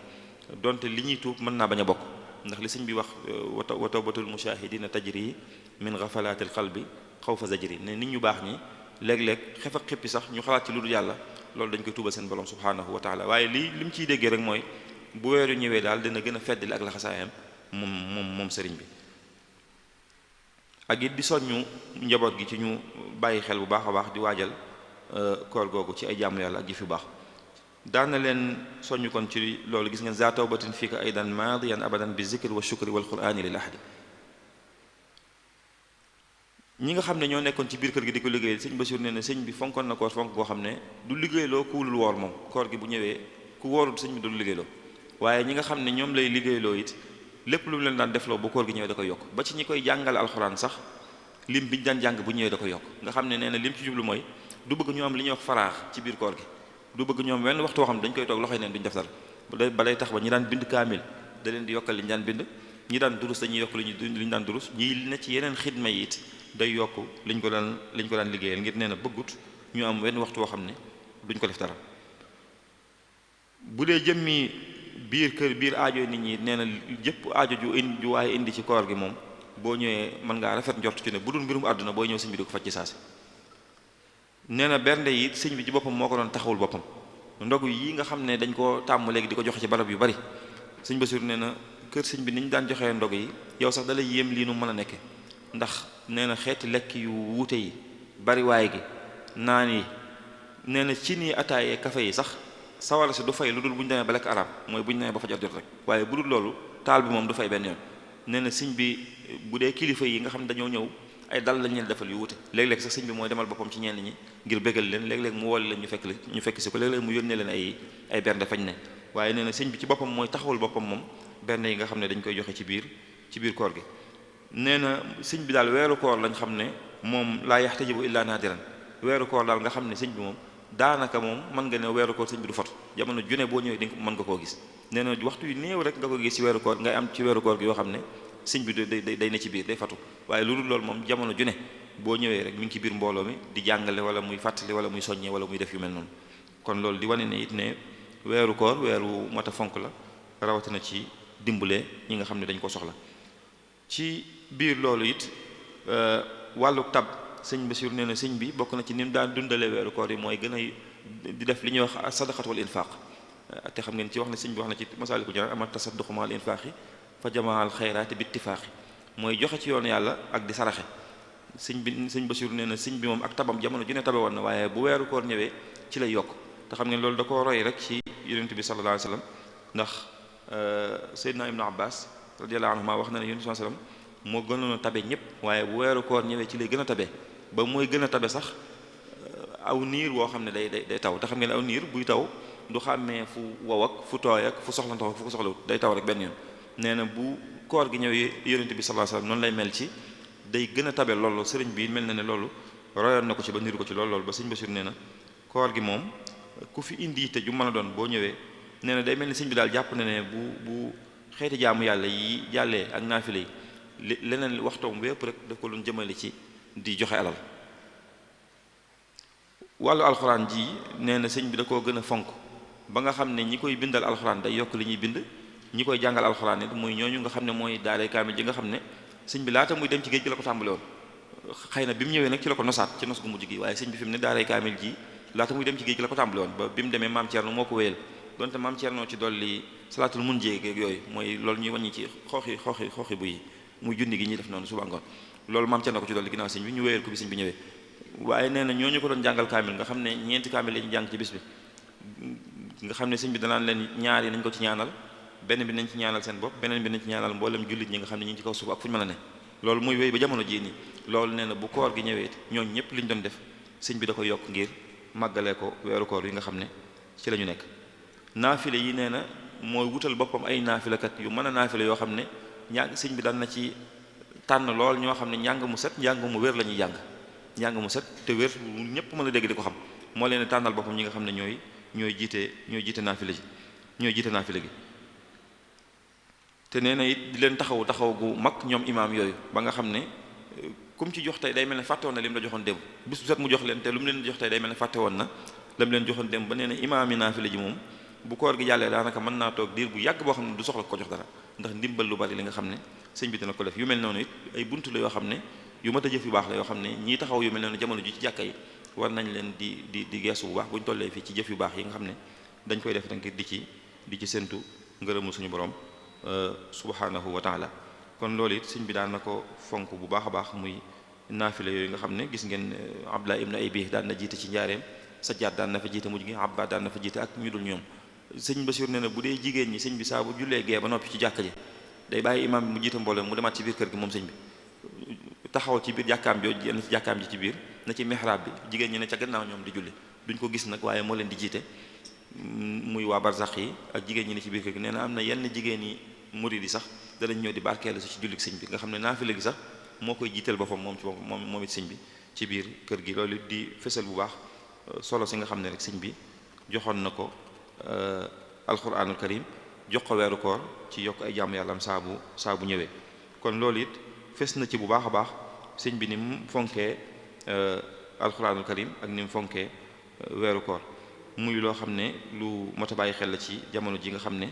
donte li ñuy tuub mën naa bañ a bokk ndax li sëñ bi wax wa tawbatul mushahidina tajri min ghafalatil qalbi xawfa zajri ne nit ñu baax ñi léeg-léeg xef ak xippi sax ñu xalaat ci lu dul yàlla loolu dañ koy tuubal seen borom subhanahu wa taala waaye li mu ciy déggee rek mooy bu weeru ñëwee daal dina gën a feddali ak laxasaayam moom sëriñ bi ak it di soññu njaboot gi ci ñu bàyyi xel bu baax a baax di waajal koor googu ci ay jaamu yàlla ak jëf yu baax daan na leen soññu kon ci loolu gis ngeen za tawbatin fii ka aydan maadiyan abadan bi zikri wa shukri wal qur'ani lil ahadi ñi nga xam ne ñoo nekkoon ci biir kër gi di ko liggéey sëñ Basiir nee na sëñ bi fonkoon na koor fonk koo xam ne du liggéeyloo ku wulul woor moom koor gi bu ñëwee ku woorul sëñ bi du liggéeyloo waaye ñi nga xam ne ñoom lay liggéeyloo it lépp lu mu leen daan defloo bu koor gi ñëwee da koy yokk ba ci ñi koy jàngale alxuraan sax lim bi ñu daan jàng bu ñëwee da koy yokk nga xam ne nee na lim ci jublu mooy du bëgg ñu am li ñuy wax faraax ci biir koor gi du bëgg ñoom wenn waxtu woo xam ne dañ koy toog loxoy neen duñu def dara ba day tax ba ñi daan bind kaamil da leen di yokkal li ñu daan bind ñi daan durus dañuy yokk li ñu daan durus ñi ne ci yeneen xidma yi it day yokk liñ ko daan liggéeyal ngir nee na bëggut ñu am wenn waxtu woo xam ne duñ ko def dara bu dee jëmmi biir aajo nit ñi nee na jëpp aajo ju waaye indi ci koor gi moom boo ñëwee mën ngaa rafet njort ci ne bu dul mbirum àdduna booy ñëw sëñ bi di ko faj ci saasi nee na bernde yi sëñ bi ci boppam moo ko doon taxawul boppam ndogu yi nga xam ne dañ ko tàmm léegi di ko joxe ci barab yu bari sëñ Basiru nee na kër sëñ bi ni ñu daan joxee ndog yi yow sax dalay yéem lii nu mën a nekke ndax nee na xeeti lekk yu wuute yi bariwaay gi naan yi nee na ci nii ataayee kafe yi sax sawara si du fay lu dul bu ñu demee ba lekk arab mooy bu ñu demee ba fajar jot rek waaye bu dul loolu taal bi moom du fay benn yoon nee na sëñ bi bu dee kilifa yi nga xam ne dañoo ñëw ay dal lañ leen defal yu wuute léeg-léeg sax sëñ bi mooy demal boppam ci ñenn ñi ngir bégal leen léeg-léeg mu wool leen ñu fekk si ko léeg-léeg mu yónnee leen ay bernde fañ ne waaye nee na sëñ bi ci boppam mooy taxawul boppam moom bernde yi nga xam ne dañ koy joxe ci biir koor gi nee na sëñ bi daal weeru koor lañ xam ne moom laa yaxtajibu illa naadiran weeru koor daal nga xam ne sëñ bi moom daanaka moom mën nga ne weeru koor sëñ bi du fatu jamono june boo ñëwee di mën nga koo gis nee na waxtu yu néew rek nga ko gis ci weeru koor ngay am ci weeru koor gi yoo xam ne sëñ bi day ne ci biir day fatu waaye lu dul loolu moom jamono june boo ñëwee rek mi ngi ci biir mbooloo mi di jàngale wala muy fàttali wala muy soññee wala muy def yu mel noonu kon loolu di wane ne it ne weeru koor weeru mat a fonk la rawatina ci dimbale ñi nga xam ne dañ ko soxla ci biir loolu it wàllu tab sëñ Basiru nee na sëñ bi bokk na ci ni mu daan dundale weeru koor yi mooy gën a di def li ñuy wax sadaqat wal infaq te xam ngeen ci wax ne sëñ bi wax na ci Masaalikul Jinaan ama tasadduqu ma'al infaqi fa jamaal xayraati bi ittifaaqi mooy joxe ci yoon yàlla ak di saraxe sëñ Basiru nee na sëñ bi moom ak tabam jamono ju ne tabe woon na waaye bu weeru koor ñëwee ci lay yokk te xam ngeen loolu da koo roy rek ci yonent bi sallallahu alayhi wa sallam ndax Seydina Ibnu Abbas radiyallahu anhuma wax na ne yonent bi sallam moo gënoon a tabe ñëpp waaye bu weeru koor ñëwee ci lay gën a tabe ba mooy gën a tabe sax aw niir woo xam ne day taw te xam ngeen aw niir buy taw du xàmmee fu wow ak fu tooy ak fu soxla ndox ak fu ko soxlawut day taw rek benn yoon nee na bu koor gi ñëwee yonent bi sallallahu alayhi wasallam noonu lay mel ci day gën a tabe loolu sëriñ bi mel na ne loolu royoon na ko ci ba niru ko ci loolu ba sëñ Basiru nee na koor gi moom ku fi indi te ju mën a doon boo ñëwee nee na day mel ni sëñ bi daal jàpp na ne bu xeeti jaamu yàlla yi jàllee ak naafile yi leneen waxtoom wépp rek daf ko doon jëmale ci di joxe alal wàllu alxuraan ji nee na sëñ bi da koo gën a fonk ba nga xam ne ñi koy bindal alxuraan day yokk li ñuy bind ñi koy jàngal alxuraan it muy ñooñu nga xam ne mooy daaray kaamil ji nga xam ne sëñ bi laata muy dem ci géej gi la ko tàmbale woon xëy na bi mu ñëwee nag ci la ko nosaat ci nos gu mujj gi waaye sëñ bi fi mu ne daaray kaamil ji laata muy dem ci géej gi la ko tàmbale woon ba bi mu demee maam Thierno moo ko wéyal donte maam Thierno ci dolli salaatul mun jéeg yooyu mooy loolu ñuy wàññi ci xooxi bu yi muy junni gi ñuy def noonu suba ngoon loolu maam Thierno ko ci dolli ginnaaw sëñ bi ñu wéyal ko bi sëñ bi ñëwee waaye nee na ñooñu ko doon jàngal kaamil nga xam ne ñeenti kaamil la ñu jàng ci bis bi nga xam ne sëñ bi danaan leen ñaar yi nañ ko ci ñaanal benn bi nañ ci ñaanal seen bopp beneen bi nañ ci ñaanal mboolem jullit ñi nga xam ne ñi ngi ci kaw suuf ak fu ñu mën a ne loolu muy wéy ba jamono jii nii loolu nee na bu koor gi ñëwee ñooñ ñëpp li ñu doon def sëñ bi da ko yokk ngir màggalee ko weeru koor yi nga xam ne ci la ñu nekk naafile yi nee na mooy wutal boppam ay naafilakat yu mën a naafile yoo xam ne sëñ bi daan na ci tànn lool ñoo xam ne njàng mu set njàng mu wér la ñuy jàng njàng mu set te wér ñëpp mën a dégg di ko xam moo leen tànnal boppam ñi nga xam ne ñooy jiite naafile ji ñooy jiite naafile gi te nee na it di leen taxaw gu mag ñoom imaam yooyu ba nga xam ne kum ci jox tey day mel ne fàtte woon na li mu la joxoon démb bis bu set mu jox leen te lu mu leen jox tey day mel ne fàtte woon na la mu leen joxoon démb ba nee na imaam yi naafile ji moom bu koor gi jàllee daanaka mën naa toog diir bu yàgg boo xam ne du soxla ko jox dara ndax ndimbal lu bari li nga xam ne sëñ bi dina ko def yu mel noonu it ay buntu la yoo xam ne yu mat a jëf yu baax la yoo xam ne ñii taxaw yu mel noonu jamono ji ci jàkka yi war nañ leen di geesu bu baax bu ñu tollee fii ci jëf yu baax yi nga xam ne dañ koy def ngir di ci séntu ngërëmul suñu borom subhanahu wa taala kon loolu it sëñ bi daan na ko fonk bu baax a baax muy naafile yooyu nga xam ne gis ngeen Abdullah ibn Abi daan na jiite ci njaareem Sajjaad daan na fa jiite mujj gi Abba daan na fa jiite ak ñu dul ñoom sëñ Basiir nee na bu dee jigéen ñi sëñ bi saa bu jullee gee ba noppi ci jàkka ji day bàyyi imaam bi mu jiite mbooloo mu demaat ci biir kër gi moom sëñ bi taxaw ci biir jàkkaam jooju yenn ci jàkkaam ji ci biir na ci mihrab bi jigéen ñi ne ca gannaaw ñoom di julli duñ ko gis nag waaye moo leen di jiite muy waa barzaq yi ak jigéen ñi ne ci biir kër gi nee na am na yenn jigéen yi murid yi sax danañ ñëw di barkeelu si ci jullik sëñ bi nga xam ne naafile gi sax moo koy jiiteel boppam moom ci boppam moom it sëñ bi ci biir kër gi loolu di fësal bu baax solo si nga xam ne rek sëñ bi joxoon na ko alquranul karim jox ko weeru koor ci yokk ay jàmm yàlla am saa bu ñëwee kon loolu it fes na ci bu baax a baax sëñ bi ni mu fonkee alquranul karim ak ni mu fonkee weeru koor muy loo xam ne lu mot a bàyyi xel la ci jamono ji nga xam ne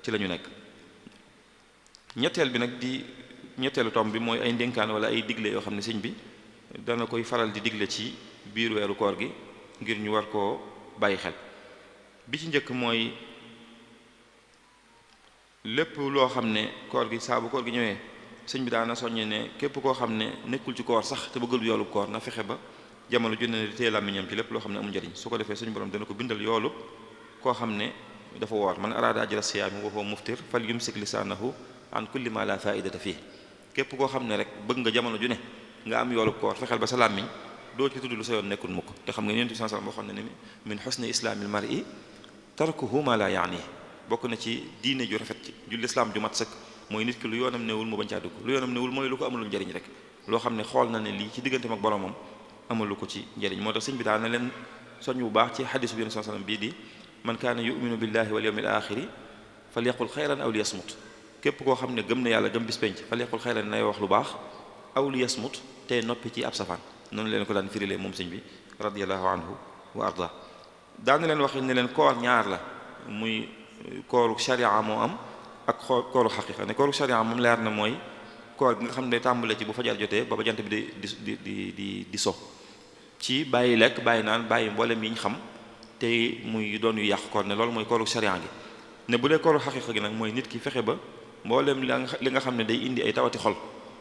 ci la ñu nekk ñetteel bi nag di ñetteelu tomb bi mooy ay ndénkaan wala ay digle yoo xam ne sëñ bi dana koy faral di digle ci biir weeru koor gi ngir ñu war koo bàyyi xel bi ci njëkk mooy lépp loo xam ne koor gi saa bu koor gi ñëwee sëñ bi daana soññe ne képp koo xam ne nekkul ci koor sax te bëggul yoolub koor na fexe ba jamono ju ne di téye làmmiñam ci lépp loo xam ne amul njëriñ su ko defee suñu borom dana ko bindal yoolub koo xam ne dafa woor man araada ajra siyaami wa huwa muftir fal yumsik lisaanahu an kulli ma la faidata fii képp koo xam ne rek bëgg nga jamono ju ne nga am yoolub koor fexeel ba sa làmmiñ doo ci tudd lu sa yoon nekkul mukk te xam nga Yonent bi sallallahu alayhi wasallam waxoon na ne min husni islaamil mar'i tarkuhu ma la yaani bokk na ci diine ju rafet ci ju lislaam ju mat sëkk mooy nit ki lu yoonam newul mu bañ caa dugg lu yoonam newul mooy lu ko amulul njëriñ rek loo xam ne xool na ne lii ci digganteem ak boromam amalu ko ci njëriñ moo tax sëñ bi daal na leen soññ bu baax ci xadiis bi Yonent bi sallallahu alayhi wasallam bii di man kaana yuminu billahi wal yawmil axiri falyaqul xayran aw liyasmut képp koo xam ne gëm na yàlla gëm bis penc falyaqul xayran nay wax lu baax aw liyasmut te noppi ci ab safaan noonu leen ko daan firilee moom sëñ bi radiyallahu anhu wa arda daana leen wax ne leen koor ñaar la muy kooru sharia moo am ak kooru xaqiqa ne kooru sharia moom leer na mooy koor gi nga xam ne day tàmbale ci bu fajar jotee ba jant bi di so ci bàyyi lekk bàyyi naan bàyyi mboolem yi ñu xam te muy doon yu yàq koor ne loolu mooy kooru sharia gi ne bu dee kooru xaqiqa gi nag mooy nit ki fexe ba mboolem li nga xam ne day indi ay tawati xol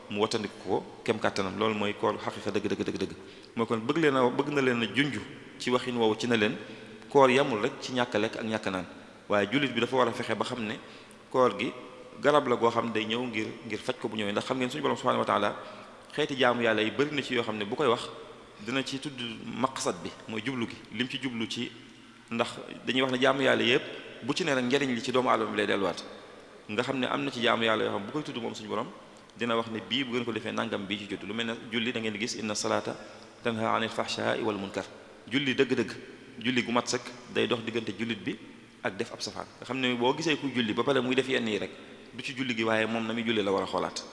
mu wattandiku ko kem kàttanam loolu mooy kooru xaqiqa dëgg mooy kon bëgg na leen a junj ci waxin woowu ci na leen koor yamul rek ci ñàkk lekk ak ñàkk naan waaye jullit bi dafa war a fexe ba xam ne koor gi garab la goo xam ne day ñëw ngir faj ko bu ñëwee ndax xam ngeen suñu borom subhanahu wa taala xeeti jaamu yàlla yi bëri na ci yoo xam ne bu koy wax dina ci tudd maqsad bi mooy jublu gi lim ci jublu ci ndax dañuy wax ne jaamu yàlla yëpp bu ci ne rek njariñ li ci doomu aadama bi lay delluwaat nga xam ne am na ci jaamu yàlla yoo xam bu koy tudd moom suñu borom dina wax ne bii bu ngeen ko defee nangam bii ci jot lu mel ne julli da ngeen di gis inna salata tanha anil fahsha'i wal munkar julli dëgg-dëgg julli gu mat sëkk day dox diggante jullit bi ak def ab safaan nga xam ne boo gisee ku julli ba pare muy def yenn yi rek du ci julli gi waaye moom na muy julli la war a xoolaat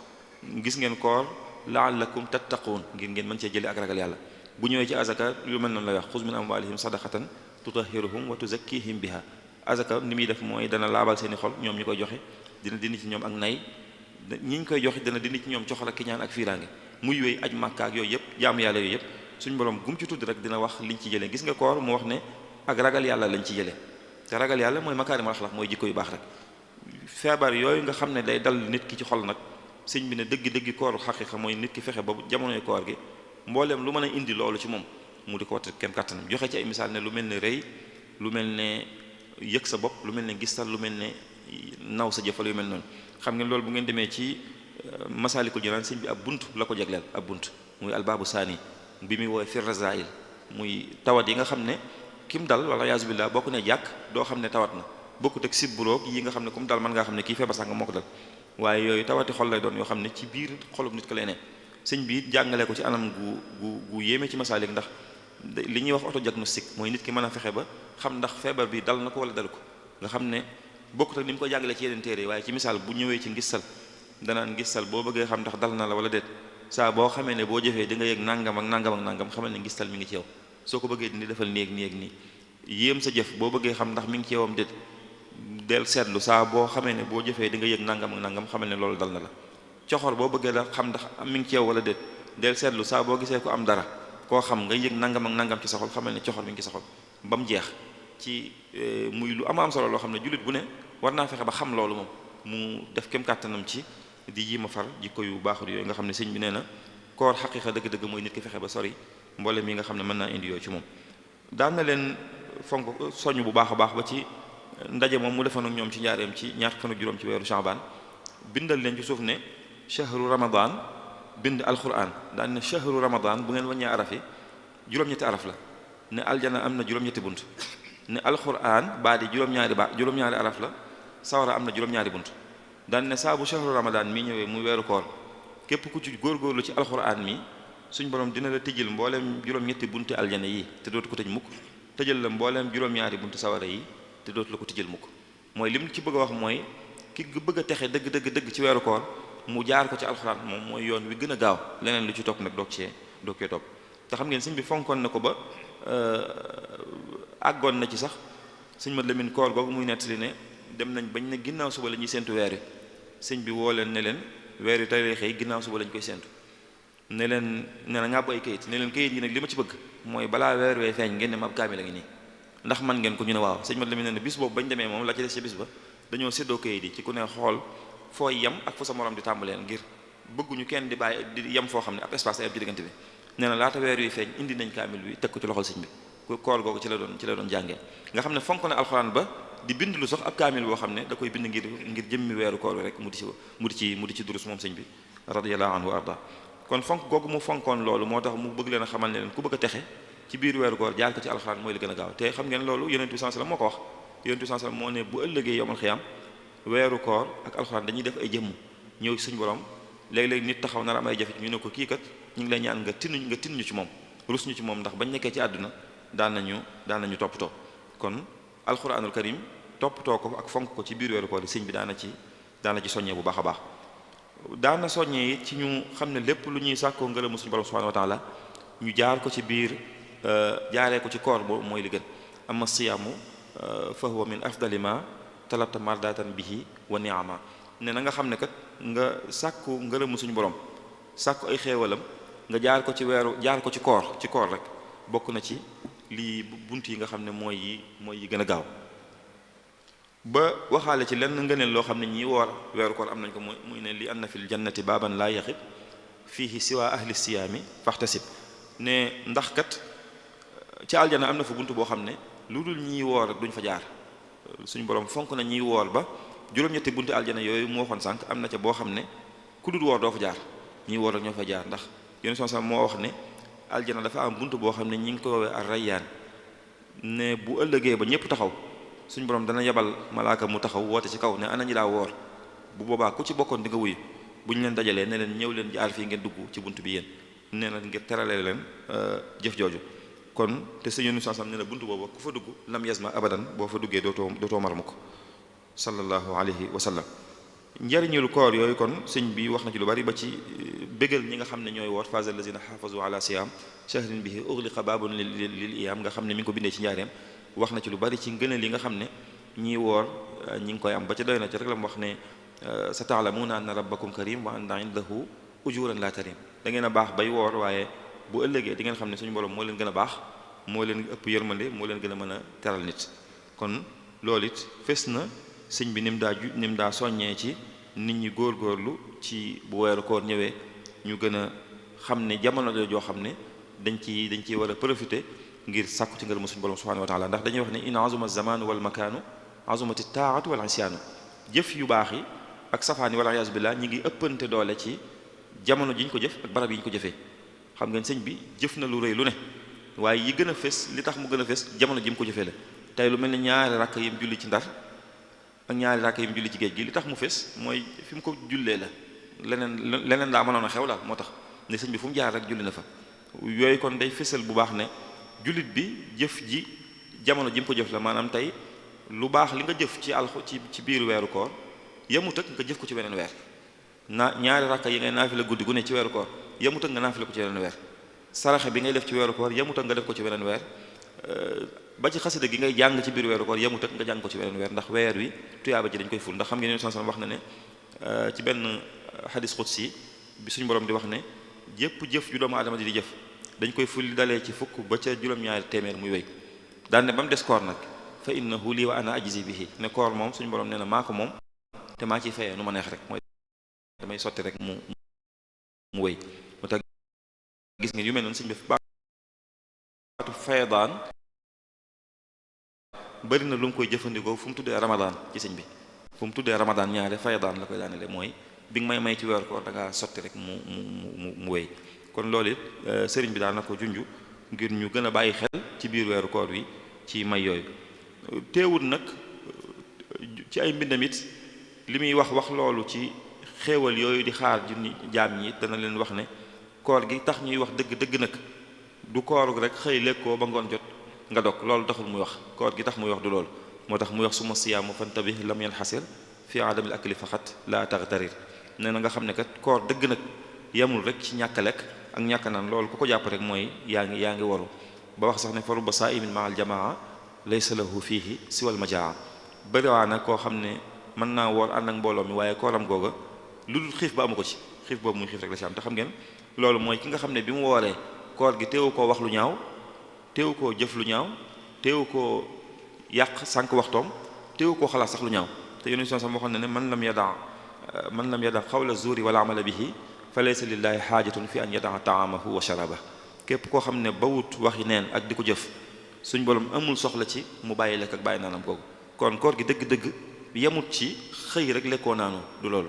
gis ngeen koor la'allakum tattaqun ngir ngeen mën cee jële ak ragal yàlla bu ñëwee ci azaka lu mel noonu lay wax xuz min amwalihim sadaqatan tutahhiruhum wa tuzakkihim biha azaka ni muy def mooy dana laabal seeni xol ñoom ñi koy joxe dina dindi ci ñoom ak nay ñi ñu koy joxe dana dindi ci ñoom coxal ak kiñaan ak fiiraange muy yooyu aj màkka ak yooyu yëpp jaamu yàlla yooyu yëpp suñu borom gum ci tudd rek dina wax liñ ci jëlee gis nga koor mu wax ne ak ragal yàlla lañ ci jëlee te ragal yàlla mooy makaarimul axlaaq mooy jikko yu baax rek feebar yooyu nga xam ne day dal nit ki ci xol nag sëñ bi ne dëgg-dëgg kooru xaqiqa mooy nit ki fexe ba jamonoy koor gi mbooleem lu mën a indi loolu ci moom mu di ko watt kem kàttanam joxe ci ay misaal ne lu mel ne rëy lu mel ne yëg sa bopp lu mel ne gistal lu mel ne naw sa jëfal yu mel noonu xam ngeen loolu bu ngeen demee ci Masaalikul Jinaan sëñ bi ab bunt la ko jagleel ab bunt muy albaabu saani bi muy woowee fir razail muy tawat yi nga xam ne kim dal wala yaasu billah bokk ne jàkk doo xam ne tawat na bokkut ak sibburoog yi nga xam ne comme dal mën ngaa xam ne kii feebar sax nga moo ko dal waaye yooyu tawati xol lay doon yoo xam ne ci biir xolub nit ko lay ne sëñ bi jàngale ko ci anam gu yéeme ci Masaalik ndax li ñuy wax autodiagnostic mooy nit ki mën a fexe ba xam ndax feebar bi dal na ko wala dalu ko nga xam ne bokkut ak ni mu ko jàngalee ci yeneen téere yi waaye ci misaal bu ñëwee ci ngistal danaan ngistal boo bëggee xam ndax dal na la wala déet saa boo xamee ne boo jëfee di nga yëg nangam ak nangam ak nangam xamal ne ngistal mi ngi ci yow soo ko bëggee dindi defal nii ak nii yéem sa jëf boo bëggee xam ndax mi ngi ci yowam déet del seetlu saa boo xamee ne boo jëfee di nga yëg nangam ak nangam xamal ne loolu dal na la coxor boo bëggee la xam ndax mi ngi ci yow wala déet del seetlu saa boo gisee ko am dara koo xam nga yëg nangam ak nangam ci sa xol xamal ne coxor mi ngi ci sa xol ba mu jeex ci muy lu am solo loo xam ne jullit bu ne war naa fexe ba xam loolu moom mu def kem kàttanam ci di ji ma far jikko yu baaxul yooyu nga xam ne sëñ bi nee na koor xaqiiqa dëgg-dëgg mooy nit ki fexe ba sori mboolem yi nga xam ne mën naa indi yooyu ci moom daan na leen fonk soññ bu baax a baax ba ci ndaje moom mu defoon ak ñoom ci njaareem ci ñaar fan ak juróom ci weeru Sha'ban bindal leen ci suuf ne shahru ramadan bind alquran daan ne shahru ramadan bu ngeen wàññee araf yi juróom-ñetti araf la ne aljana am na juróom-ñetti bunt ne alquran baa di juróom-ñaari araf la sawara am na juróom-ñaari bunt daan ne saa bu shahru ramadan mi ñëwee muy weeru koor képp ku ci góorgóorlu ci alquran mi suñ borom dina la tëjal mbooleem juróom-ñetti bunti aljana yi te dootu ko tëj mukk tëjal la mbooleem juróom-ñaari bunti sawara yi te dootu la ko tëjal mukk mooy lim ci bëgg a wax mooy ki bëgg a texe dëgg ci weeru koor mu jaar ko ci alxuraan moom mooy yoon wi gën a gaaw leneen lu ci topp nag doog cee topp te xam ngeen sëñ bi fonkoon na ko ba àggoon na ci sax sëñ Mat Lamin koor googu muy nettali ne dem nañ bañ ne ginnaaw suba la ñuy séentu weer wi sëñ bi woo leen ne leen weer wi tey lay xëy ginnaaw suba lañ koy séentu ne leen ne na ngàbb ay kayit ne leen kayit yi nag li ma ci bëgg mooy balaa weer wee feeñ ngeen ne ma ab kaamil a ngi nii ndax man ngeen ko ñu ne waaw sëñ Mat Lamin ne bis boobu bañ demee moom la ci des ci bis ba dañoo séddoo kayit yi ci ku ne xool fooy yem ak fu sa morom di tàmbaleen ngir bëgguñu kenn di bàyyi di yem foo xam ne ab espace ay ab ci diggante bi nee na laata weer wi feeñ indi nañ kaamil bi teg ko ci loxol sëñ bi koor googu ci la doon jàngee nga xam ne fonk na alxuraan ba di bind lu sax ab kaamil boo xam ne da koy bind ngir jëmmi weeru koor rek mu di ci durus moom sëñ bi radiyallahu anhu wa arda kon fonk googu mu fonkoon loolu moo tax mu bëgg leen a xamal ne leen ku bëgg a texe ci biir weeru koor jaar ko ci alxuraan mooy li gën a gaaw te xam ngeen loolu yonent bi sallallahu alayhi wasallam moo ko wax yonent bi sallallahu alayhi wasallam moo ne bu ëllëgee yowmal xiyaam weeru koor ak alxuraan dañuy def ay jëmm ñëw suñu borom léeg-léeg nit taxaw nar am ay jafe ñu ne ko kii kat ñu ngi lay ñaan nga tinnuñu ci moom rus ñu ci moom ndax bañ nekkee ci àdduna daan nañu toppatoo kon alxuraanul karim toppatoo ko ak fonk ko ci biir weeru koor yi sëñ bi daana ci soññee bu baax a baax daana soññee it ci ñu xam ne lépp lu ñuy sàkkoo ngërëmu suñu borom subhanahu wa taala ñu jaar ko ci biir jaaree ko ci koor boobu mooy li gën amma siyaamu fa huwa min afdali ma talabta mardatan bihi wa ni'ama ne na nga xam ne kat nga sàkku ngërëmu suñu borom sàkku ay xéewalam nga jaar ko ci koor rek bokk na ci lii bunt yi nga xam ne mooy yi gën a gaaw ba waxaale ci lenn ngëneel loo xam ne ñi woor weeru koor am nañ ko muy ne li anna fil jannati baaban laa yaxib fiihi siwa ahli siyaami faxtasib ne ndax kat ci aljana am na fa bunt boo xam ne lu dul ñiy woor duñ fa jaar suñu borom fonk na ñiy woor ba juróom-ñetti bunti aljana yooyu mu waxoon sànq am na ca boo xam ne ku dul woor doo fa jaar ñiy woor rek ñoo fa jaar ndax yéen son sax moo wax ne aljana dafa am bunt boo xam ne ñi ngi ko woowee ar-rayyaan ne bu ëllëgee ba ñëpp taxaw suñu borom dana yebal malaaka mu taxaw woote ci kaw ne ana ñi daa woor bu boobaa ku ci bokkoon di nga wuyu bu ñu leen dajalee ne leen ñëw leen jaar fii ngeen dugg ci bunt bi yéen nee na ngir teralee leen jëf jooju kon te sëñ Yunus sallam ne na buntu boobu ku fa dugg lam yasma abadan boo fa duggee dootoo mar mukk sallallahu alayhi wa sallam njariñul koor yooyu kon sëñ bi wax na ci lu bari ba ci bégal ñi nga xam ne ñooy woor faza allazina hafazu ala siyam shahrin bihi ughliqa babun lil iyam nga xam ne mi ngi ko bindee ci njaareem wax na ci lu bari ci ngëneel yi nga xam ne ñii woor ñi ngi koy am ba ca doy na ci rek la mu wax ne sa ta'lamuna anna rabbakum karim wa anna indahu ujuran la tarim da ngeen a baax bay woor waaye bu ëllëgee di ngeen xam ne suñu borom moo leen gën a baax moo leen ëpp yërmande moo leen gën a mën a teral nit kon loolu it fes na sëñ bi ni mu daa soññee ci nit ñi góorgóorlu ci bu weeru koor ñëwee ñu gën a xam ne jamono la joo xam ne dañ ciy war a profiter ngir sàkku ci ngërëm suñu borom subhanahu wa taala ndax dañuy wax ne in azuma zamanu wal makaanu azumati taatu wal isyaanu jëf yu baax yi ak safaan yi wala iyaazu billah ñi ngi ëppante doole ci jamono ji ñu ko jëf ak barab yi ñu ko jëfee xam ngeen sëñ bi jëf na lu rëy lu ne waaye yi gën a fës li tax mu gën a fës jamono ji mu ko jëfee la tey lu mel ne ñaari rakk yim julli ci Ndar ak ñaari rakk yim julli ci géej gi li tax mu fës mooy fi mu ko jullee la leneen daa mënoon a xew daal moo tax ne sëñ bi fu mu jaar rek julli na fa yooyu kon day fësal bu baax ne jullit bi jëf ji jamono ji mu ko jëf la maanaam tey lu baax li nga jëf ci biir weeru koor yemut ak nga jëf ko ci weneen weer ñaari rakka yi ngay naafila guddi gu ne ci weeru koor yemut ak nga naafila ko ci weneen weer saraxe bi ngay def ci weeru koor yemut ak nga def ko ci weneen weer ba ci xasida gi ngay jàng ci biir weeru koor yemut ak nga jàng ko ci weneen weer ndax weer wi tuyaaba ji dañ koy ful ndax xam ngeen ne sallallahu alayhi wasallam wax na ne ci benn xadis qudsi bi suñu borom di wax ne jëpp jëf ju doomu aadama di jëf dañ koy ful li dalee ci fukk ba ca juróom-ñaari téeméer muy wéy daan ne ba mu des koor nag fa innahu lii wa ana ajzi bihi ne koor moom suñu borom nee na maa ko moom te maa ciy fayee nu ma neex rek mooy damay sotti rek mu wéy moo tax gis ngeen yu mel noonu sëñ bi baatu faydaan bëri na lu mu koy jëfandikoo fu mu tuddee ramadaan ci sëñ bi fu mu tuddee ramadaan ñaare faydaan la koy daanele mooy bi nga may ci weeru koor da ngaa sotti rek mu wéy kon loolu it sëriñ bi daan na ko junj ngir ñu gën a bàyyi xel ci biir weeru koor wi ci may yooyu teewul nag ci ay mbindam it li muy wax loolu ci xéewal yooyu di xaar junni jaam ñi dana leen wax ne koor gi tax ñuy wax dëgg nag du koor rek xëy lekkoo ba ngoon jot nga dog loolu taxul muy wax koor gi tax muy wax du loolu moo tax muy wax suma siyaamu fantabih lam yanxasir fi adamil akli faqat la taxtarir nee na nga xam ne kat koor dëgg nag yemul rek ci ñàkk lekk ak ñàkk naan loolu ku ko jàpp rek mooy yaa ngi waru ba wax sax ne faru ba saa'imin ma al jamaa laysa lahu fiihi siwal majaa bëriwaana koo xam ne mën naa woor ànd ak mbooloo mi waaye kooram googa lu dul xiif ba amu ko ci xiif boobu muy xiif rek la ci am te xam ngeen loolu mooy ki nga xam ne bi mu wooree koor gi teewu koo wax lu ñaaw teewu koo jëf lu ñaaw teewu koo yàq sànq waxtoom teewu koo xalaat sax lu ñaaw te yonent sax waxoon na ne man lam yada xawla zuuri wala amala bihi fa laysa lillahi xaajatun fi an yadaa taamahu wa sharaba képp koo xam ne bawut waxi neen ak di ko jëf suñ borom amul soxla ci mu bàyyi lekk ak bàyyi naanam googu kon koor gi dëgg-dëgg yemut ci xëy rek lekkoo naanu du loolu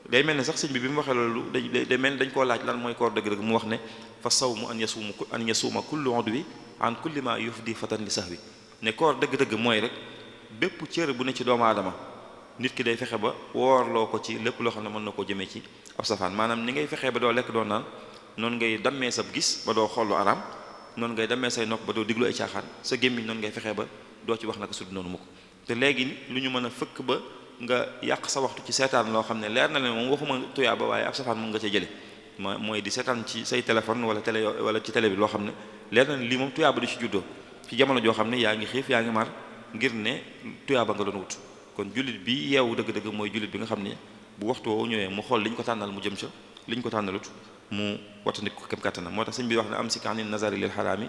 day mel ne sax sëñ bi mu waxee loolu day mel ne dañ koo laaj lan mooy koor dëgg-dëgg mu wax ne fa sawmu an yasuuma kullu udwi an kulli ma yufdi fatan li sahwi ne koor dëgg-dëgg mooy rek bépp cër bu ne ci doomu aadama nit ki day fexe ba woorloo ko ci lépp loo xam ne mën na koo jëmee ci ab safaan maanaam ni ngay fexee ba doo lekk doo naan noonu ngay dammee sab gis ba doo xool lu araam noonu ngay dammee say nopp ba doo diglu ay caaxaan sa gémmiñ noonu ngay fexee ba doo ci wax naka sud noonu mukk te léegi lu ñu mën a fëkk ba nga yàq sa waxtu ci seetaan loo xam ne leer na leen moom waxuma tuyaaba waaye ab safaan mën nga cee jële mooy di seetaan ci say téléphone wala télé wala ci télé bi loo xam ne leer na lii moom tuyaaba du ci juddoo ci jamono joo xam ne yaa ngi xiif yaa ngi mar ngir ne tuyaaba nga doon wut kon jullit bi yeewu dëgg-dëgg mooy jullit bi nga xam ne bu waxtu woo ñëwee mu xool li ñu ko tànnal mu jëm ca li ñu ko tànnalut mu wattandik ko kem kàttanam moo tax sëñ bi wax ne am si kaani nazari lil xaraami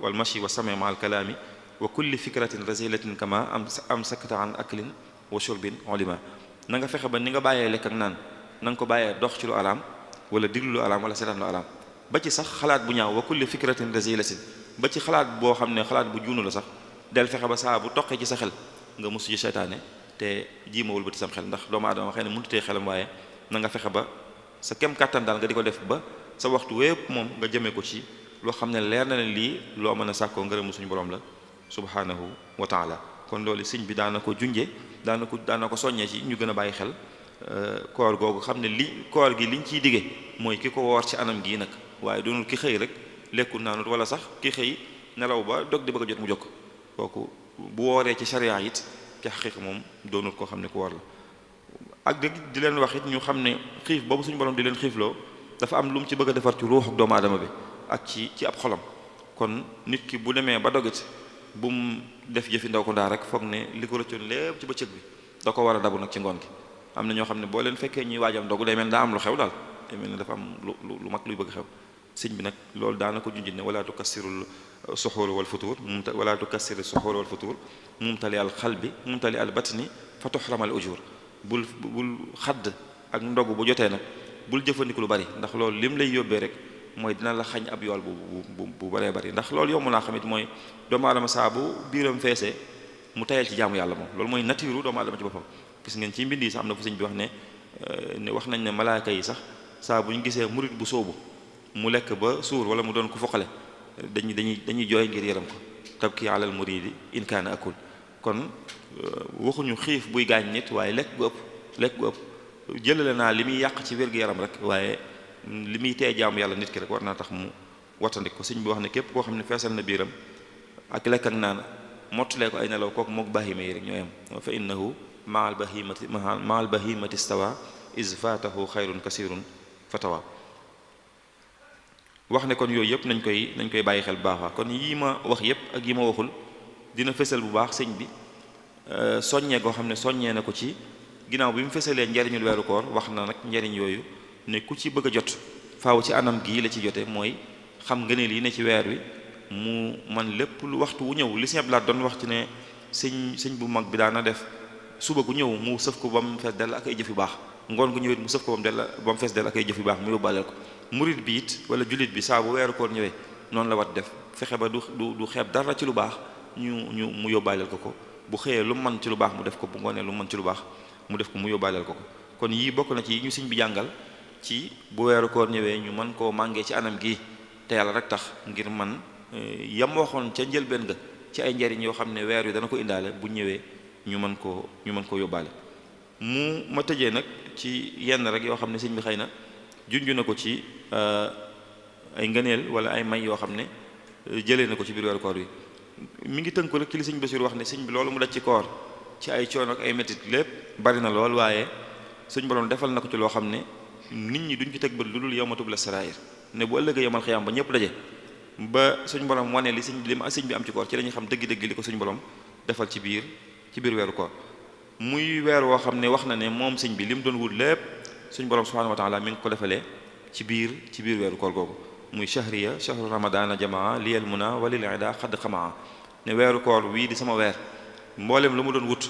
wal mashi wa same ma al kalaami wa kulli fikratin razilatin kama am sakata an aklin wa shurbin olima na nga fexe ba ni nga bàyyee lekk ak naan na nga ko bàyyee dox ci lu araam wala diglu lu araam wala seetaan lu araam ba ci sax xalaat bu ñaaw wa kulli fikratin razilatin ba ci xalaat boo xam ne xalaat bu juunu la sax del fexe ba saa bu toqee ci sa xel nga musu ci seytaane te jiimawul ba ti sam xel ndax doomu aadama xëy ne mënutee xelam waaye na nga fexe ba sa kem kàttan daal nga di ko def ba sa waxtu wépp moom nga jëmee ko ci loo xam ne leer na leen lii loo mën a sàkkoo ngërëmu suñu borom la subhanahu wa taala kon loolu sëñ bi daana ko junje daana ko soññee ci ñu gën a bàyyi xel koor googu xam ne koor gi liñ ciy dige mooy ki ko woor ci anam gii nag waaye doonul ki xëy rek lekkul naanut wala sax ki xëy nelaw ba dog di bëgg a jot mu jokk kooku bu wooree ci sharia it ci xaqiiqa moom doonul koo xam ne ku woor la ak dëgg di leen wax it ñu xam ne xiif boobu suñu borom di leen xiifloo dafa am lu mu ci bëgg a defar ci ruuxu doomu aadama bi ak ci ab xolam kon nit ki bu demee ba dogit bu mu def jëfi ndaw ko ndaa rek foog ne li ko rëccoon lépp ci bëccëg bi da ko war a dabu nag ci ngoon gi am na ñoo xam ne boo leen fekkee ñuy waajam dogu day mel daa am lu xew daal day mel ne dafa am lu mag luy bëgg xew sëñ bi nag loolu daana ko junjit ne wala tukassirul suxuur wal futuur wala tukassir suxuur wal futuur mumtali al xalbi mumtali al batni fa tuxramal ujur bul xadd ak ndogu bu jotee nag bul jëfandiku lu bari ndax loolu lim lay yóbbee rek mooy dina la xañ ab yool bu baree bari ndax loolu yomb naa xamit mooy doomu aadama saa bu biiram feesee mu tayal ci jaamu yàlla moom loolu mooy nature doomu aadama ci boppam gis ngeen ci mbind yi sax am na fu sëñ bi wax ne wax nañ ne malaaka yi sax saa bu ñu gisee murit bu sóobu mu lekk ba suur wala mu doon ku foqale dañuy jooy ngir yërëm ko tabki alal muridi in kaana akul kon waxuñu xiif buy gaañ nit waaye lekk gu ëpp jëlale naa li muy yàq ci wér-gu-yaram rek waaye li muy tee jaamu yàlla nit ki rek war naa tax mu wattandik ko sëñ bi wax ne képp koo xam ne feesal na biiram ak lekk ak naan mottulee ko ay nelaw kooku mook bahima yi rek ñoo yem fa innahu maal bahimati stawa is fatahu xayrun kasirun fatawa wax ne kon yooyu yëpp nañ koy bàyyi xel bu baax kon yii ma wax yëpp ak yi ma waxul dina fësal bu baax sëñ bi soññee goo xam ne soññee na ko ci ginnaaw bi mu fësalee njariñul weeru koor wax na nag njariñ yooyu ne ku ci bëgg a jot faaw ci anam gii la ci jote mooy xam ngëneel yi ne ci weer wi mu man lépp lu waxtu wu ñëw li Sëñ Abdou Lahad doon wax ci ne sëñ bu mag bi daana def suba gu ñëw mu sëf ko ba mu fees dell ak ay jëf yu baax ngoon gu ñëwit mu sëf ko ba mu fees dell ak ay jëf yu baax mu yóbbaaleel ko murit bi it wala jullit bi saa bu weeru koor ñëwee noonu la wat def fexe ba du xeeb dara ci lu baax mu yóbbaaleel ko bu xëyee lu mën ci lu baax mu def ko bu ngoonee lu mën ci lu baax mu def ko mu yóbbaaleel ko kon yii bokk na ci yi ñu sëñ bi jàngal ci bu weeru koor ñëwee ñu mën koo màngee ci anam gi te yàlla rek tax ngir man yam waxoon ca njëlbeen nga ci ay njariñ yoo xam ne weer wi dana ko indaale bu ñëwee ñu mën koo yóbbaale ma tëjee nag ci yenn rek yoo xam ne sëñ bi xëy na junj na ko ci ay ngëneel wala ay may yoo xam ne jëlee na ko ci biir weeru koor wi mi ngi tënku rek ci li sëñ Basiru wax ne sëñ bi loolu mu daj ci koor ci ay coono ak ay métit lépp bari na lool waaye suñ borom defal na ko ci loo xam ne nit ñi duñ ci teg bët lu dul yawma tubla sarair ne bu ëllëgee yomal xiyaam ba ñëpp daje ba suñ borom wane li sëñ bi am ci koor ci la ñuy xam dëgg-dëgg li ko suñ borom defal ci biir weeru koor muy weer woo xam ne wax na ne moom sëñ bi li mu doon wut lépp suñ borom subhanahu wa taala mi ngi ko defalee ci biir weeru koor googu muy shahriya shahru ramadana jamaa liyal muna walil ida xadd xamaa ne weeru koor wii di sama weer mboolem lu mu doon wut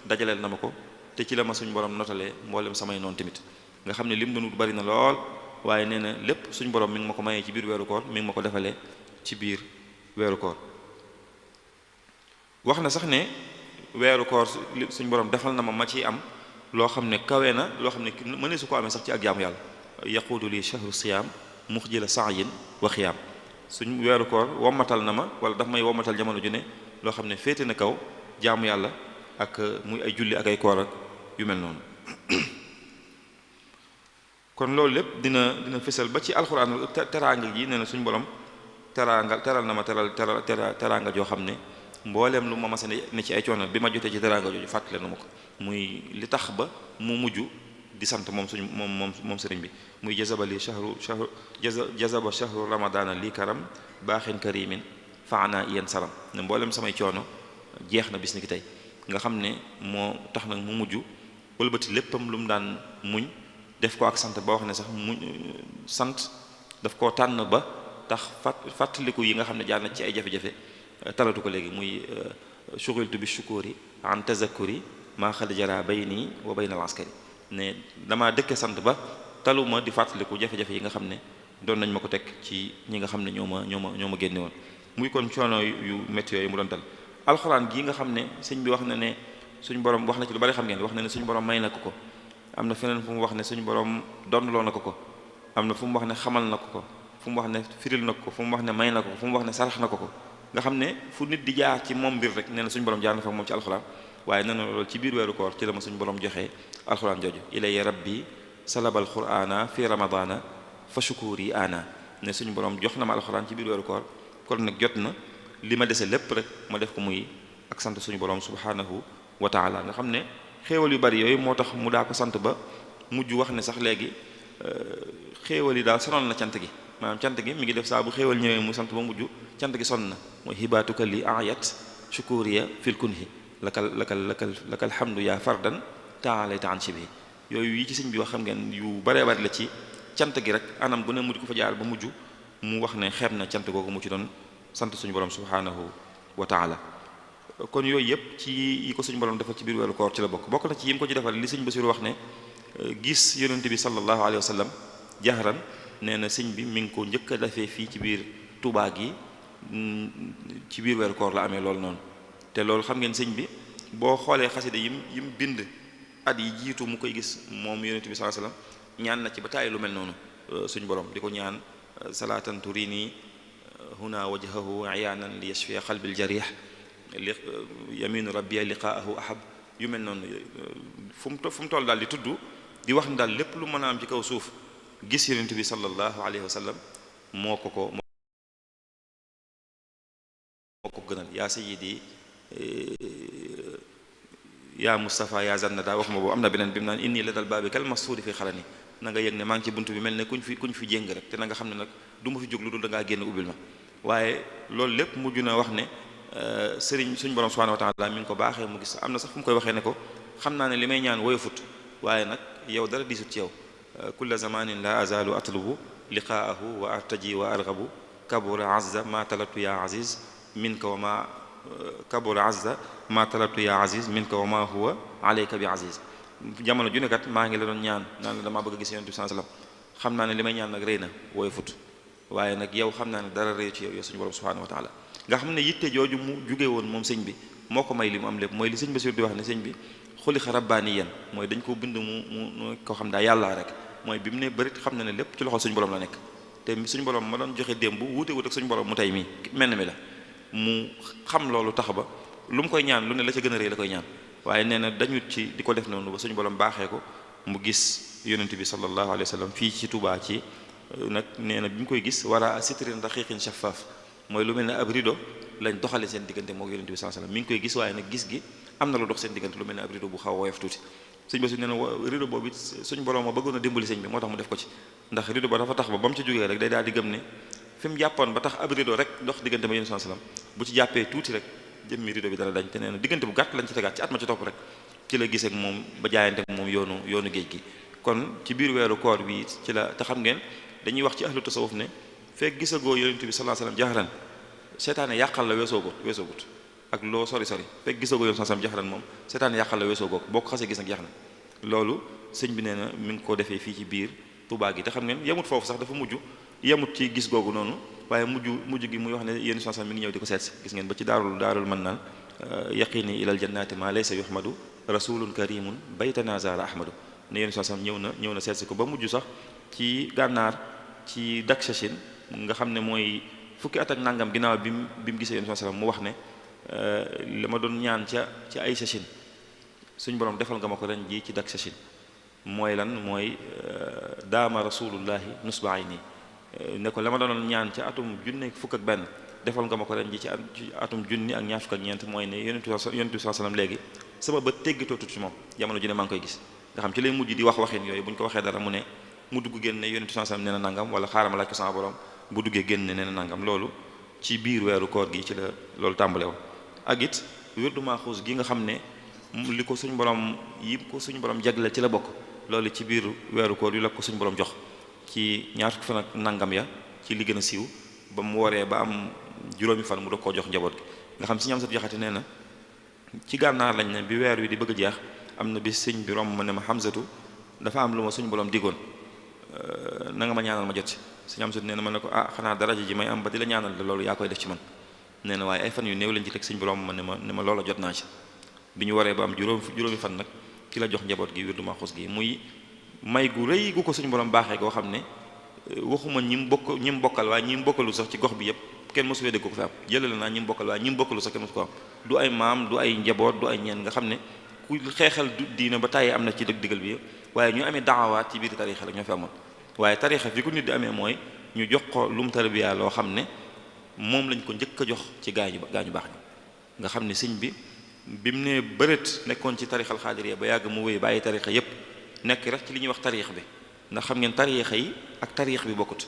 dajaleel na ma ko te ci la ma suñ borom notalee mboolem samay noonu tamit nga xam ne li mu doon wut bari na lool waaye nee na lépp suñ borom mi ngi ma ko mayee ci biir weeru koor mi ngi ma ko defalee ci biir weeru koor wax na sax ne weeru koor suñ borom defal na ma ci am loo xam ne kawe na loo xam ne mënee su ko amee sax ci ak jaamu yàlla yaquudu li shahru siyaam muxjila sa'yin wa xiyaam suñ weeru koor wommatal na ma wala daf may wommatal jamono ju ne loo xam ne féete na kaw jaamu yàlla ak muy ay julli ak ay koor ak yu mel noonu kon loolu lépp dina fësal ba ci alxuraan teraanga ji nee na suñu borom teral na ma teraanga joo xam ne mbooleem lu ma masa ne ci ay coono bi ma jotee ci teraanga jooju fàttale na ma ko muy li tax ba mu mujj di sant moom sëriñ bi muy jazabali jazaba shahru ramadana li karam baaxin karimin faana iyan saram ne mbooleem samay coono jeex na bis ni ki tey nga xam ne moo tax nag mu mujj wëlbati léppam lu mu daan muñ def ko ak sant ba wax ne sax muñ sant daf koo tànn ba tax fàttaliku yi nga xam ne jaar na ci ay jafe-jafe talatu ko léegi muy shughiltu bi shukuri an tazakkuri maa xad jara bayni wa bayna al askari ne damaa dëkke sant ba taluma di fàttaliku jafe-jafe yi nga xam ne doon nañ ma ko teg ci ñi nga xam ne ñoo ma génne woon muy kon coono yu métti yooyu mu doon dal alxuraan gii nga xam ne sëñ bi wax na ne suñu borom wax na ci lu bari xam ngeen wax na ne suñu borom may na ko am na feneen fu mu wax ne suñu borom donnloo na ko am na fu mu wax ne xamal na ko fu mu wax ne firil na ko fu mu wax ne may na ko fu mu wax ne sarax na ko nga xam ne fu nit di jaar ci moom mbir rek nee na suñu borom jaar na fa moom ci alxuraan waaye nee na loolu ci biir weeru koor ci la ma suñu borom joxee alxuraan jooju ilaya rabbi salabal qur'ana fi ramadana fa shukuri ana ne suñu borom jox na ma alxuraan ci biir weeru koor kon nag jot na li ma dese lépp rek ma def ko muy ak sant suñu borom subhanahu wa taala nga xam ne xéewal yu bari yooyu moo tax mu daa ko sant ba mujj wax ne sax léegi xéewal yi daal sonal na cant gi maanaam cant gi mi ngi def saa bu xéewal ñëwee mu sant ba mujj cant gi sonn na mooy hibaatuka li ayat shukuriya fil kunhi lakal hamdu yaa fardan taalayta an shibi yooyu yi ci sëñ bi wax xam ngeen yu baree bari la ci cant gi rek anam bu ne mujj ko fa jaar ba mujj mu wax ne xeeb na cant googu mu ci doon sant suñu borom subhanahu wa taala kon yooyu yëpp ci yi ko suñu borom defal ci biir weeru koor ci la bokk na ci yi mu ko ci defal li sëñ Basiru wax ne gis yonent bi sallallahu alayhi wa sallam jahran nee na sëñ bi mi ngi ko njëkk a defee fii ci biir Touba gi ci biir weeru koor la amee loolu noonu te loolu xam ngeen sëñ bi boo xoolee xasida yim bind at yi jiitu mu koy gis moom yonent bi sallallahu alayhi wasallam ñaan na ci ba tàyyi lu mel noonu suñ borom di ko ñaan salaatan turini huna wajhahu iyaanan li yashfiya qalbil jarih li yaminu rabbi liqaahu ahab yu mel noonu fu mu toll daal di tudd di wax ni daal lépp lu mën a am ci kaw suuf gis yonent bi sallallahu alayhi wa sallam moo ko gënal yaa sayyidi yaa Mustafa yaa zannada wax ma boobu am na beneen bi mu naan inni la dal baabi kal masuudi fi xalani na nga yëg ne maa ngi ci bunt bi mel ne kuñ fi jéng rek te na nga xam ne nag du ma fi jóg lu dul da ngaa génn ubbil ma waaye loolu lépp mujj na wax ne sëriñ suñ borom subhanahu wa taala mi ngi ko baaxee mu gis am na sax fu mu koy waxee ne ko xam naa ne li may ñaan woyofut waaye nag yow dara disut ci yow kulla zamanin la azalu atlubu liqaahu wa artaji wa arghabu kabura azza ma talabtu ya aziz minka wa ma kabura azza ma talabtu ya aziz minka wa ma huwa alayka bi aziz jamono ju ne kat maa ngi la doon ñaan naan la damaa bëgg a gis yonent bi sallallahu alayhi wasallam xam naa ne li may ñaan nag rëy na woyofut waaye nag yow xam naa ne dara rëy ci yow suñu borom subhanahu wa taala nga xam ne yitte jooju mu jugee woon moom sëñ bi moo ko may li mu am lépp mooy li sëñ Basiru di wax ne sëñ bi xuliqa rabbaaniyan mooy dañ ko bind mu ko xam daa yàllaa rek mooy bi mu ne bërit xam na ne lépp ci loxol suñu borom la nekk te suñu borom ma doon joxe démb wuute wut ak suñu borom mu tey mii mel na mi la mu xam loolu tax ba lu mu koy ñaan lu ne la ca gën a rëy la koy ñaan waaye nee na dañut ci di ko def noonu ba suñu borom baaxee ko mu gis yonent bi sallallahu alayhi wa sallam fii ci Touba ci nag nee na bi mu koy gis wara sitrin raqiqin shaffaaf mooy lu mel ne ab rido lañ doxale seen diggante moo yonent bi sallallahu alayhi wasallam mi ngi koy gis waaye nag gis gi am na lu dox seen diggante lu mel ne ab rido bu xaw a woyof tuuti sëñ ba su nee na rido boobu suñ borom ma bëggoon a dimbali sëñ bi moo tax mu def ko ci ndax rido ba dafa tax ba mu ci jógee rek day daal di gëm ne fi mu jàppoon ba tax ab rido rek dox diggante ma yonent sallallahu alayhi wasallam bu ci jàppee tuuti rek jëmmi rido bi dara dañ te nee na diggante bu gàtt lañ ci tegaat ci at ma ci topp rek ci la gisee ak moom ba jaayante ak moom yoonu géej gi kon ci biir weeru koor bi ci la te xam ngeen dañuy wax ci ahlu tasawuf ne fekk gisagoo yonent bi sallallahu alayhi wasallam jaxaran seetaane yàqal la weesoogut ak loo sori fekk gisagoo yonent sallallahu alayhi wasallam jaxaran moom seetaane yàqal la weesoogoo boo ko xasee gis nag jeex na loolu sëñ bi nee na mi ngi ko defee fii ci biir Touba gi te xam ngeen yemut foofu sax dafa yemut ci gis googu noonu waaye mujj gi muy wax ne yonent sallallahu alayhi wasallam mi ngi ñëw di ko seet si gis ngeen ba ci daarul mën naan yaqini ilal jannati ma laysa yuhmadu rasulun karimun baytana zara ahmadu ne yonent sallallahu alayhi wasallam ñëw na seet si ko ba mujj sax ci gànnaar ci Daksashin nga xam ne mooy fukki at ak nangam ginnaaw bi mu gisee yonent sallallahu alayhi wasallam mu wax ne la ma doon ñaan ci ay sachin suñ borom defal nga ma ko ren ji ci Daksashin mooy lan mooy daama rasulullahi nusba ayni ne ko la ma doon ñaan ci atum junne fukk ak benn defal nga ma ko ren ji ci atum junni ak ñaar fukk ak ñeent mooy ne yonent bi sallallahu alayhi wasallam léegi sama bët teggatoo ci moom jamono ju ne maa ngi koy gis nga xam ci lay mujj di wax waxin yooyu bu ñu ko waxee dara mu ne mu dugg génn ne yonent bi sallallahu alayhi wasallam nee na nangam wala xaaral ma laaj ko sama borom bu duggee génn ne nee na nangam loolu ci biir weeru koor gi ci la loolu tàmbale woon ak it wirdu Maaxuus gi nga xam ne li ko suñ borom jagleel ci la bokk loolu ci biir weeru koor yi la ko suñ borom jox ci ñaar fukki fan ak nangam ya ci li gën a siiw ba mu waree ba am juróomi fan mu doog koo jox njaboot gi nga xam si ñam sat jaxate nee na ci gànnaar lañ ne bi weer wi di bëgg a jeex am na bi sëñ bi romb ma ne ma Hamzatu dafa am lu ma suñ borom digoon na nga ma ñaanal ma jot si ñam sat nee na ma ne ko xanaa daraja ji may am ba di la ñaanal de loolu yaa koy def ci man nee na waaye ay fan yu néew lañ ci teg sëñ bi romb ma ne ma loola jot naa ci bi ñu waree ba am juróomi fan nag ki la jox njaboot gi wirdu Maaxuus gi muy may gu rëy gu ko suñu borom baaxee goo xam ne waxuma ñi mu bokkal waaye ñi mu bokkalu sax ci gox bi yépp kenn mosu fee dégg ko fi am jëlale naa ñi mu bokkal waaye ñi mu bokkalu sax kenn mosu ko am du ay maam du ay njaboot du ay ñeen nga xam ne ku xeexal diina ba tàyyee am na ci dëgg digal bi waaye ñu amee daawaat ci biir tariixa la ñoo fi amoon waaye tariixa fi ku nit di amee mooy ñu jox ko lu mu tarbiya loo xam ne moom lañ ko njëkk a jox ci gaañu baax ñi nga xam ne sëñ bi mu ne bërët nekkoon ci tarixal xaadiriya ba yàgg mu wéy bàyyi tarixa yépp nekk rek ci li ñuy wax tarix bi ndax xam ngeen tarixa yi ak tarix bi bokkut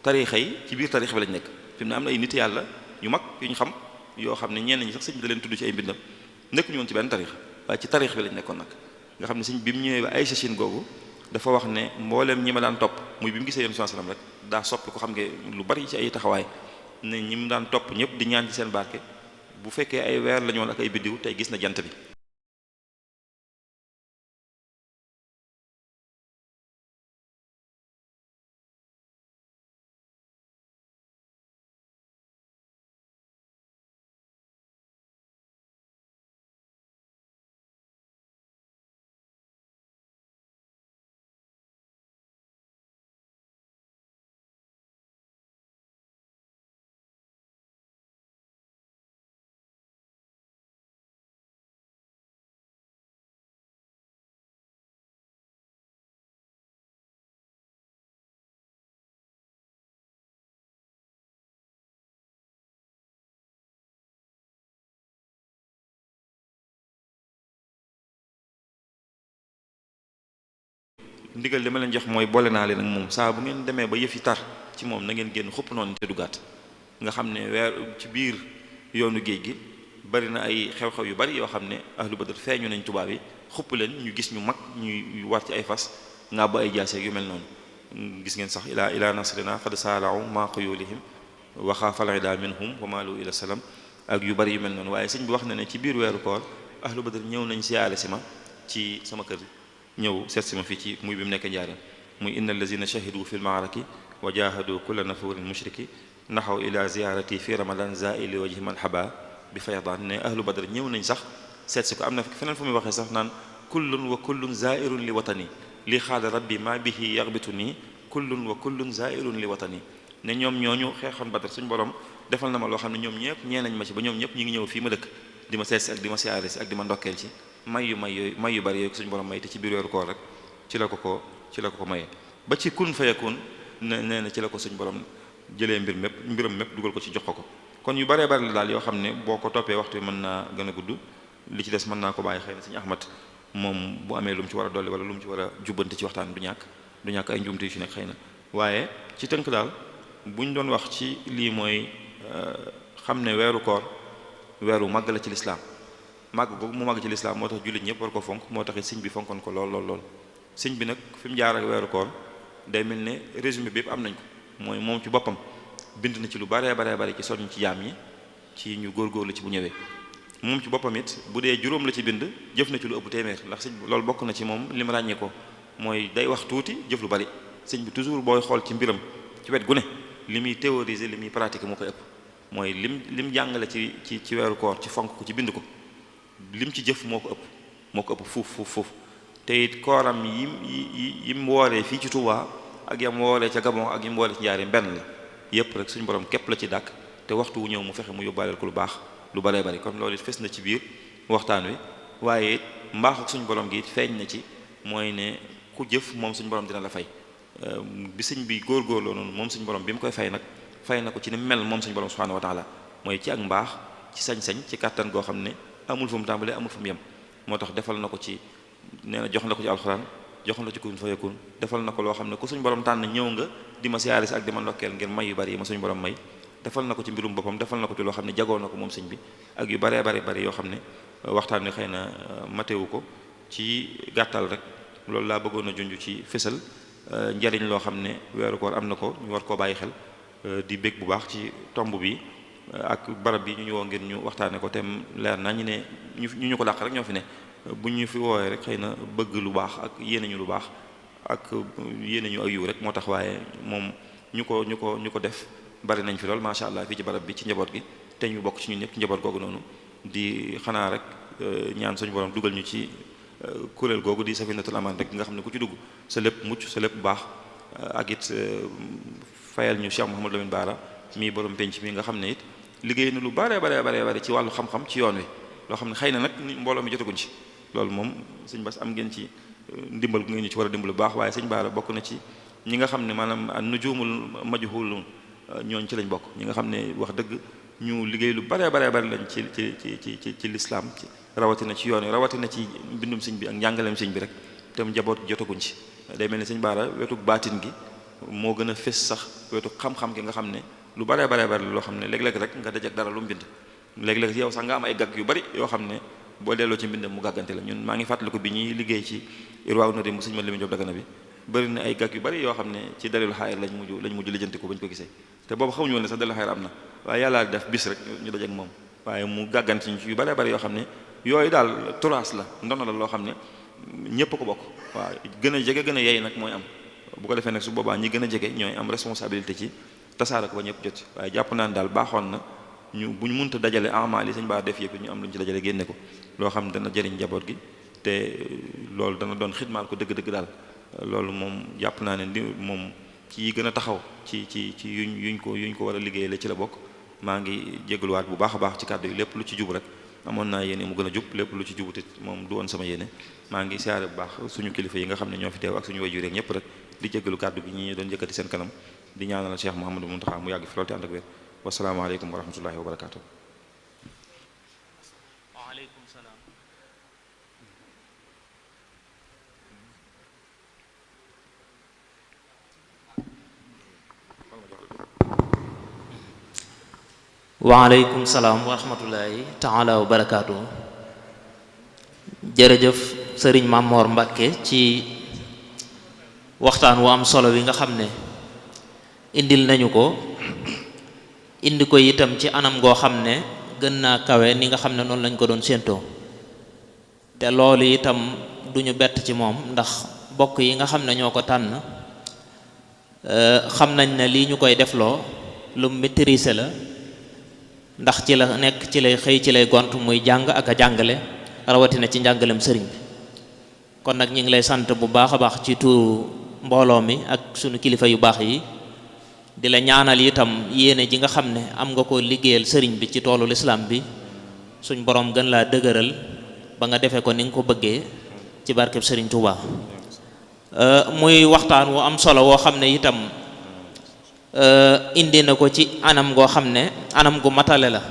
tarixa yi ci biir tarix bi lañ nekk fi mu ne am na ay nit yàlla ñu mag yu ñu xam yoo xam ne ñenn ñi sax sëñ bi da leen tudd ci ay mbindam nekk ñu woon ci benn tarix waaye ci tarix bi lañ nekkoon nag nga xam ne sëñ bi mu ñëwee ba ay sachin googu dafa wax ne mbooleem ñi ma daan topp muy bi mu gisee Yonent sallam rek daa soppi ko xam nga lu bari ci ay taxawaay ne ñi mu daan topp ñëpp di ñaan ci seen barke bu fekkee ay weer lañu woon ak ay biddiw tey gis na jant bi ndigal li ma leen jox mooy boole naa leen ak moom saa bu ngeen demee ba yëf yi tar ci moom na ngeen génn xupp noonu te duggaat nga xam ne weer ci biir yoonu géej gi bari na ay xew-xew yu bari yoo xam ne ahlu badr feeñu nañ tubaab yi xupp leen ñu gis ñu mag ñuy war ci ay fas nga ba ay jaaseeg yu mel noonu gis ngeen sax ila nasrina qad saara'u ma quyulihim wa xaafal ida minhum wa maalu ila salam ak yu bari yu mel noonu waaye sëñ bi wax na ne ci biir weeru koor ahlu badr ñëw nañ siyaare si ma ci sama kër ñëw seet si ma fii ci muy bi mu nekk njaareem muy inna allazina shahidu fi lmaaraki wa jahadu kulla nafurin mushriki naxaw ila ziyarati fi ramadan zaili wajhi man haba bi faydaan ne ahlu badr ñëw nañ sax seet si ko am na feneen fu muy waxee sax naan kullun wa kullun zairun li watani li xaala rabbi ma bihi yaxbitu nii kullun wa kullun zairun li watani ne ñoom ñooñu xeexoon badr suñu borom defal na ma loo xam ne ñoom ñëpp ñee nañ ma ci ba ñoom ñëpp ñi ngi ñëw fii ma dëkk di ma seet si ak di ma siyaare si ak di ma ndokkeel ci may yu bari yooyu suñu borom may te ci biir weeru koor rek ci la ko ko mayee ba ci kun fayakun nee na ci la ko suñu borom jëlee mbiram mépp dugal ko ci jox ko kon yu baree bari la daal yoo xam ne boo ko toppee waxtu mën naa gën a gudd li ci des mën naa ko bàyyi xëy na suñu Ahmad moom bu amee lu mu ci war a dolli wala lu mu ci war a jubbante ci waxtaan du ñàkk ay njuumte yu ci nekk xëy na waaye ci tënk daal buñ doon wax ci lii mooy xam ne weeru koor weeru màgg la ci lislaam màgg googu mu màgg ci lislaam moo tax jullit ñëpp war ko fonk moo tax sëñ bi fonkoon ko lool sëñ bi nag fi mu jaar ak weeru koor day mel ne résumé bi yëpp am nañ ko mooy moom ci boppam bind na ci lu baree ci soññ ci jaam yi ci ñu góorgóorlu ci bu ñëwee moom ci boppam it bu dee juróom la ci bind jëf na ci lu ëpp téeméer ndax sëñ bi loolu bokk na ci moom li mu ràññee ko mooy day wax tuuti jëf lu bari sëñ bi toujours booy xool ci mbiram ci wet gu ne li muy théoriser li muy pratiquer moo koy ëpp mooy lim jàngale ci weeru koor ci fonk ko ci bind ko lim ci jëf moo ko ëpp fuuf te it kooram yim wooree fii ci Touba ak yam wooree ca Gabon ak yim wooree ci Njaaréem benn la yépp rek suñu borom képp la ci dàkk te waxtu wu ñëw mu fexe mu yóbbaaleel ko lu baax lu baree bari kon loolu it fes na ci biir waxtaan wi waaye it mbaaxu suñu borom gi it feeñ na ci mooy ne ku jëf moom suñu borom dina la fay bi sëñ bi góorgóorloo noonu moom suñu borom bi mu koy fay nag fay na ko ci ni mel moom suñu borom subhanahu wa taala mooy ci ak mbaax ci sañ-sañ ci kàttan goo xam ne amul fu mu tàmbalee amul fu mu yem moo tax defal na ko ci nee na jox na ko ci alxuraan jox na ci kun fayakun defal na ko loo xam ne ku suñu borom tànn ñëw nga di ma siyaare si ak di ma ndokkeel ngir may yu bari yi ma suñu borom may defal na ko ci mbirum boppam defal na ko ci loo xam ne jagoo na ko moom sëñ bi ak yu baree bari yoo xam ne waxtaan wi xëy na matewu ko ci gàttal rek loolu laa bëggoon a junj ci fésal njariñ loo xam ne weeru koor am na ko ñu war koo bàyyi xel di bég bu baax ci tomb bi ak barab bi ñu woo ngir ñu waxtaane ko te leer na ñu ne ñu ko dàq rek ñoo fi ne bu ñu fi woowee rek xëy na bëgg lu baax ak yéene ñu lu baax ak yéene ñu ak yiw rek moo tax waaye moom ñu ko def bari nañ fi lool macha allah fii ci barab bi ci njaboot gi te ñu bokk ci ñun ñëpp ci njaboot googu noonu di xanaa rek ñaan suñu borom dugal ñu ci kuréel googu di safinatul aman rek nga xam ne ku ci dugg sa lépp mucc sa lépp baax ak it fayal ñu Cheikh Mouhamadou Lamine Bara mii borom penc mi nga xam ne it liggéey na lu bare ci wàllu xam-xam ci yoon wi loo xam ne xëy na nag mbooloo mi jotaguñ ci loolu moom sëñ Bass am ngeen ci ndimbal gu ngeen ñu ci war a dimbal bu baax waaye sëñ Bara bokk na ci ñi nga xam ne maanaam nujumul majhulun ñooñ ci lañ bokk ñi nga xam ne wax dëgg ñu liggéey lu bare lañ ci lislaam ci rawatina ci yoon wi rawatina ci mbindum sëñ bi ak njàngaleem sëñ bi rek te njaboot jotaguñ ci day mel ni sëñ Bara wetu baatin gi moo gën a fés sax wetu xam-xam gi nga xam ne lu bare loo xam ne léeg-léeg rek nga dajak dara lu mu bind léeg-léeg yow sax nga am ay gàgg yu bari yoo xam ne boo delloo ci mbind mu gàggante la ñun maa ngi fàttaliku bi ñuy liggéey ci irwaaw na mu sëñ ma Lamin Jóob Dagana bi bëri na ay gàgg yu bari yoo xam ne ci dalil xaayir lañ mujj lijjanti ko ba ñu ko gisee te boobu xamuñu woon ne sax dalil xaayir am na waaye yàlla def bis rek ñu dajak moom waaye mu gàggante ñu ci yu bari yoo xam ne yooyu daal turaas la ndono la loo xam ne ñépp ko bokk waaw gën a jege gën a yey nag mooy am bu ko defee nag su boobaa ñi gën a jege ñooy am responsabilité ci tasaare ko ba ñëpp jot waaye jàpp naa ne daal baaxoon na bu ñu mënta dajale amaal yi sëñ Bara def yëpp ñu am lu ñu ci dajale génne ko loo xam ne dana jëriñ njaboot gi te loolu dana doon xidmaal ko dëgg-dëgg daal loolu moom jàpp naa ne moom ci gën a taxaw ci yuñ ko war a liggéey la ci la bokk maa ngi jégaluwaat bu baax a baax ci kàddu yi lépp lu ci jub rek amoon naa yéene mu gën a jub lépp lu ci jubutit moom du woon sama yéene maa ngi siyaare bu baax suñu kilifa yi nga xam ne ñoo fi teew ak suñu wajur rek ñëpp rek di jégalu kàddu gi ñi doon yëkkati seen kanam di ñaanal Cheikh Mouhamadou Mountakha mu yàgg fi loolu te ànd ak wér wasalaamaaleykum wa rahmatullahi wa barakaatu. waaleykum salaam. waaleykum salaam wa rahmatullahi taala wa barakaatu. jërëjëf sëriñ Mamor Mbàkke ci waxtaan wu am solo wi nga xam ne indil nañu ko, indi ko itam ci anam goo xam ne gën naa kawe ni nga xam ne noonu lañ ko doon séentoo. te loolu itam duñu bett ci moom, ndax bokk yi nga xam ne ñoo ko tànn xam nañ ne lii ñu koy defloo lu maîtriser la, ndax ci la nekk, ci lay xëy, ci lay gont, muy jàng ak a jàngale, rawatina ci njàngalem sëriñ bi. kon nag ñu ngi lay sant bu baax a baax ci tuuru mbooloo mi ak sunu kilifa yu baax yi, di la ñaanal itam yéene ji nga xam ne am nga ko liggéeyal sëriñ bi ci toolu lislaam bi, suñ borom gën laa dëgëral ba nga defee ko ni nga ko bëggee ci barkeb sëriñ Touba. muy waxtaan wu am solo woo xam ne itam indi na ko ci anam goo xam ne anam gu matale la.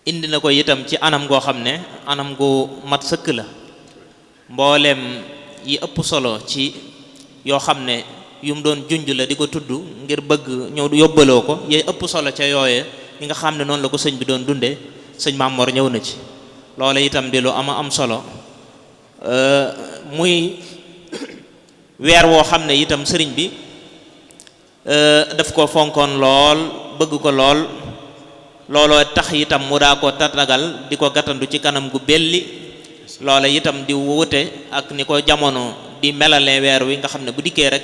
indi na ko itam ci anam goo xam ne anam gu mat sëkk la. mboolem yi ëpp solo ci yoo xam ne yu mu doon junj la di ko tudd ngir bëgg ñëw yóbbaloo ko, yi ëpp solo ca yooye yi nga xam ne noonu la ko sëñ bi doon dundee, sëñ Mamor ñëw na ci. loola itam di lu ama am solo. muy weer woo xam ne itam sëriñ bi daf ko fonkoon lool, bëgg ko lool. looloo tax itam mu daa ko tatagal di ko gàttandu ci kanam gu belli. loola itam di wute ak ni ko jamono di melale weer wi nga xam ne bu dikkee rek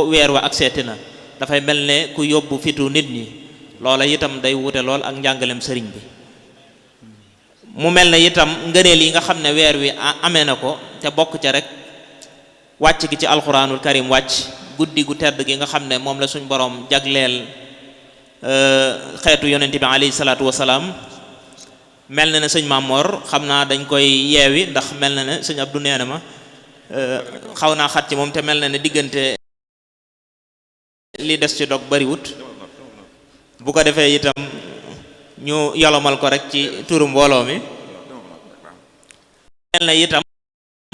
weer wa ak seeti na, dafay mel ne ku yóbbu fitu nit ñi. loola itam day wute lool ak njàngalem sëriñ bi. mu mel ne itam ngëneel yi nga xam ne weer wi amee na ko, te bokk ca rek wàcc gi ci alxuraanul karim wàcc, guddi gu tedd gi nga xam ne moom la suñ borom jagleel xeetu yonent bi alayhi salaatu wasalaam. mel na ne sëñ Mamor xam naa dañ koy yeewi, ndax mel na ne sëñ Abdou nee na ma xaw naa xat ci moom, te mel na ne diggante li des ci dog bariwut. bu ko defee itam ñu yolomal ko rek ci turu mbooloo mi. mel na itam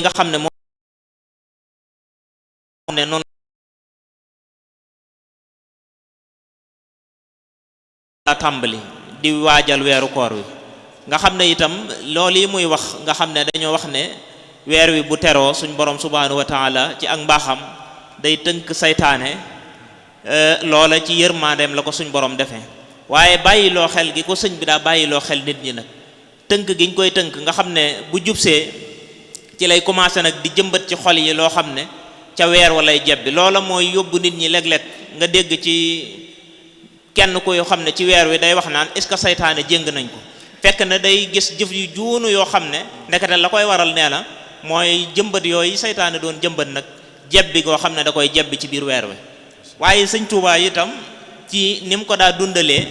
nga xam ne moom ne noonu la tàmbali di waajal weeru koor wi, nga xam ne itam loolu yi muy wax nga xam ne dañoo wax ne weer wi bu teroo suñ borom subhanahu wa taala ci ak mbaaxam day tënk saytaane. loola ci yërmandeem la ko suñ borom defee, waaye bàyyiloo xel gi ko sëñ bi daa bàyyiloo xel nit ñi nag, tënk gi ñu koy tënk nga xam ne bu jubsee ci lay commencé nag di jëmbat ci xol yi loo xam ne ca weer wa lay jebbi. loola mooy yóbbu nit ñi léeg-léeg nga dégg ci kenn ko yoo xam ne ci weer wi day wax naan est-ce que saytaane jéng nañ ko, fekk na day gis jëf yu juunu yoo xam ne ndekete la koy waral nee na mooy jëmbat yooyu saytaane doon jëmbat nag jebbi goo xam ne da koy jebbi ci biir weer wi. waaye sëñ Touba itam ci ni mu ko daa dundalee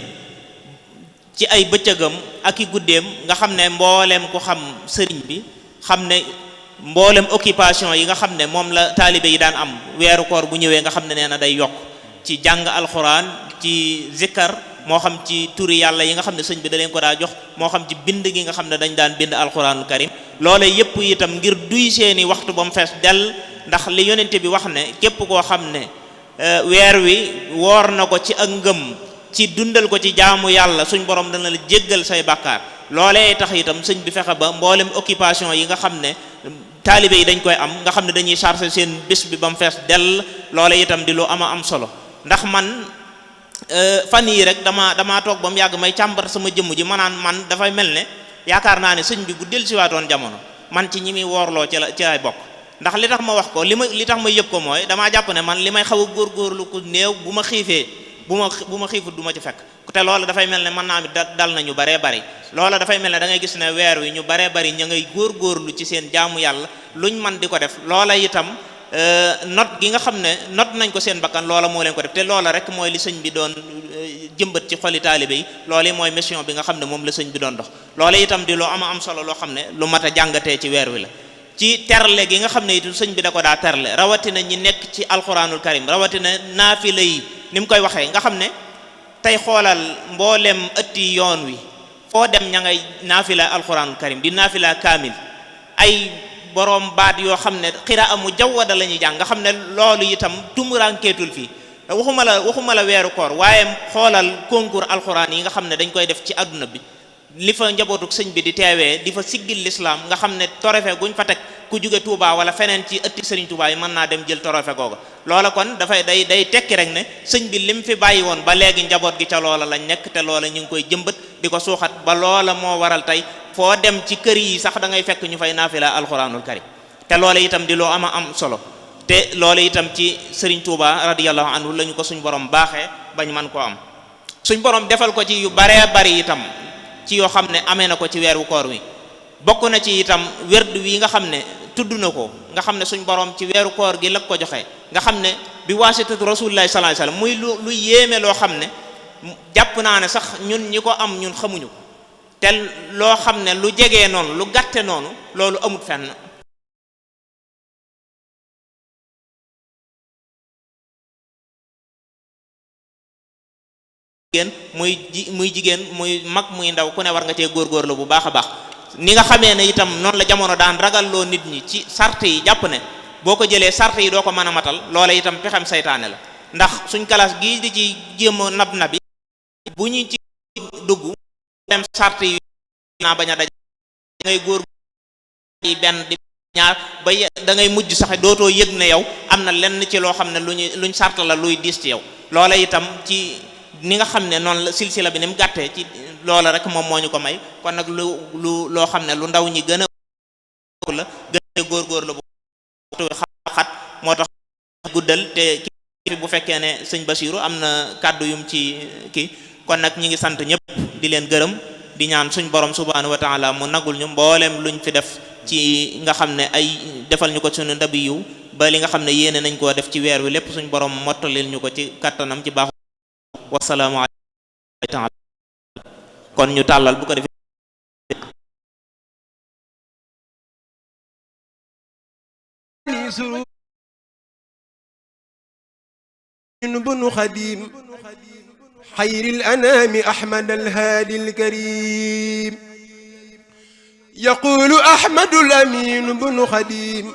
ci ay bëccëgam ak i guddeem, nga xam ne mboolem ku xam sëriñ bi xam ne mboolem occupation yi nga xam ne moom la taalibe yi daan am weeru koor bu ñëwee nga xam ne nee na day yokk ci jàng alxuraan, ci zikkar, moo xam ci turi yàlla yi nga xam ne sëñ bi da leen ko daa jox, moo xam ci bind gi nga xam ne dañ daan bind alxuraanul karim. loole yépp itam ngir duy seeni waxtu ba mu fees dell, ndax li yonente bi wax ne képp koo xam ne weer wi woor na ko ci ak ngëm, ci dundal ko ci jaamu yàlla, suñ borom dana la jéggal say bàkkaar. loolee tax itam sëñ bi fexe ba mboolem occupation yi nga xam ne taalibe yi dañ koy am, nga xam ne dañuy chargé seen bés bi ba mu fees dell. loole itam di lu ama am solo, ndax man fan yii rek damaa toog ba mu yàgg may càmbar sama jëmm ji manaan man dafay mel ne yaakaar naa ne sëñ bi bu dellusiwaatoon jamono man ci ñi muy woorloo ci lay bokk. ndax li tax ma wax ko li tax ma yëg ko mooy damaa jàpp ne man li may xaw a góorgóorlu ku néew bu ma xiifee bu ma xiifut du ma ci fekk te loola dafay mel ne mën naa mi dal na ñu baree bari. loola dafay mel ne da ngay gis ne weer wi ñu baree bari ña ngay góorgóorlu ci seen jaamu yàlla luñ man di ko def. loola itam not gi nga xam ne not nañ ko seen bakkan loola moo leen ko def, te loola rek mooy li sëñ bi doon jëmbat ci xoli taalibe yi. loolu mooy mission bi nga xam ne moom la sëñ bi doon dox. loola itam di loo am solo loo xam ne lu mat a jàngatee ci weer wi la. ci terle gi nga xam ne itam sëñ bi da ko daa terle, rawatina ñi nekk ci alxuraanul karim, rawatina naafila yi ni mu koy waxee nga xam ne tey xoolal mboolem ëtti yoon wi foo dem ña ngay naafila alxuraanul karim di naafila kaamil. ay boroom baat yoo xam ne xiraa mu jawwada la ñuy jàng nga xam ne loolu itam tumurankeetul fii waxuma la weeru koor waaye xoolal concours alxuraan yi nga xam ne dañ koy def ci àdduna bi li fa njabootuk sëñ bi di teewee di fa siggil lislaam nga xam ne torofe guñ fa teg ku jóge Touba wala feneen ci ëtti sëriñ Touba yi mën naa dem jël torofe googa loola kon dafay day tekki rek ne sëñ bi lim fi bàyyi woon ba léegi njaboot gi ca loola lañ nekk te loola ñu ngi koy jëmbat di ko suuxat ba loola moo waral tey foo dem ci kër yi sax da ngay fekk ñu fay naafila alxuraanul karim te loola itam di loo am solo te loola itam ci sëriñ Touba radiyallahu anhu lañu ko suñ borom baaxee bañ man koo am suñ borom defal ko ci yu baree bari itam ci yoo xam ne amee na ko ci weeru koor wi bokk na ci itam werd wi nga xam ne tudd na ko nga xam ne suñ borom ci weeru koor gi la ko joxe nga xam ne bi waasitatu rasulillahi sallallahu alayhi wasallam muy lu yéeme loo xam ne jàpp naa ne sax ñun ñi ko am ñun xamuñu ko te loo xam ne lu jegee noonu lu gàtte noonu loolu amut fenn muy jigéen muy mag muy ndaw ku ne war nga cee góorgóorlu bu baax a baax ni nga xamee ne itam noonu la jamono daan ragalloo nit ñi ci sart yi jàpp ne boo ko jëlee sart yi doo ko mën a matal loola itam pexem saytaane la ndax suñ classe gii di ci jéem a nabi bu ñu ci dugg dem sart yi naa bañ a daj ngay góor yi benn di ñaar ba da ngay mujj sax dootoo yëg ne yow am na lenn ci loo xam ne luñ sart la luy diis ci yow loola itam ci ni nga xam ne noonu la silsila bi ni mu gàttee ci loola rek moom moo ñu ko may kon nag loo xam ne lu ndaw ñi gën a la gën a góorgóorlu bu xat moo tax guddal te ki bu fekkee ne sëñ Basiru am na kàddu yum ci kii kon nag ñi ngi sant ñëpp di leen gërëm di ñaan suñ borom subhanahu wa taala mu nagul ñu mboolem luñ fi def ci nga xam ne ay defal ñu ko suñu ndabi yiw ba li nga xam ne yéene nañ koo def ci weer wi lépp suñ borom mottalil ñu ko ci kattanam ci baax wasalaamu alaykum kon ñu tàllal bu ko defee بن خديم خير الأنام أحمد الهادي الكريم يقول أحمد الأمين بن خديم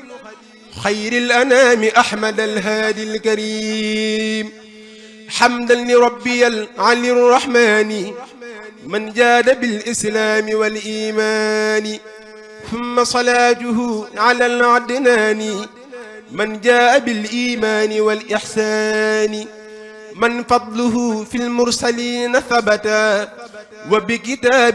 خير الأنام أحمد الهادي الكريم حمدا لربي العلي الرحمن من جاد بالإسلام والإيمان ثم صلاته على العدنان من جاء بالإيمان والإحسان من فضله في المرسلين ثبتا وبكتاب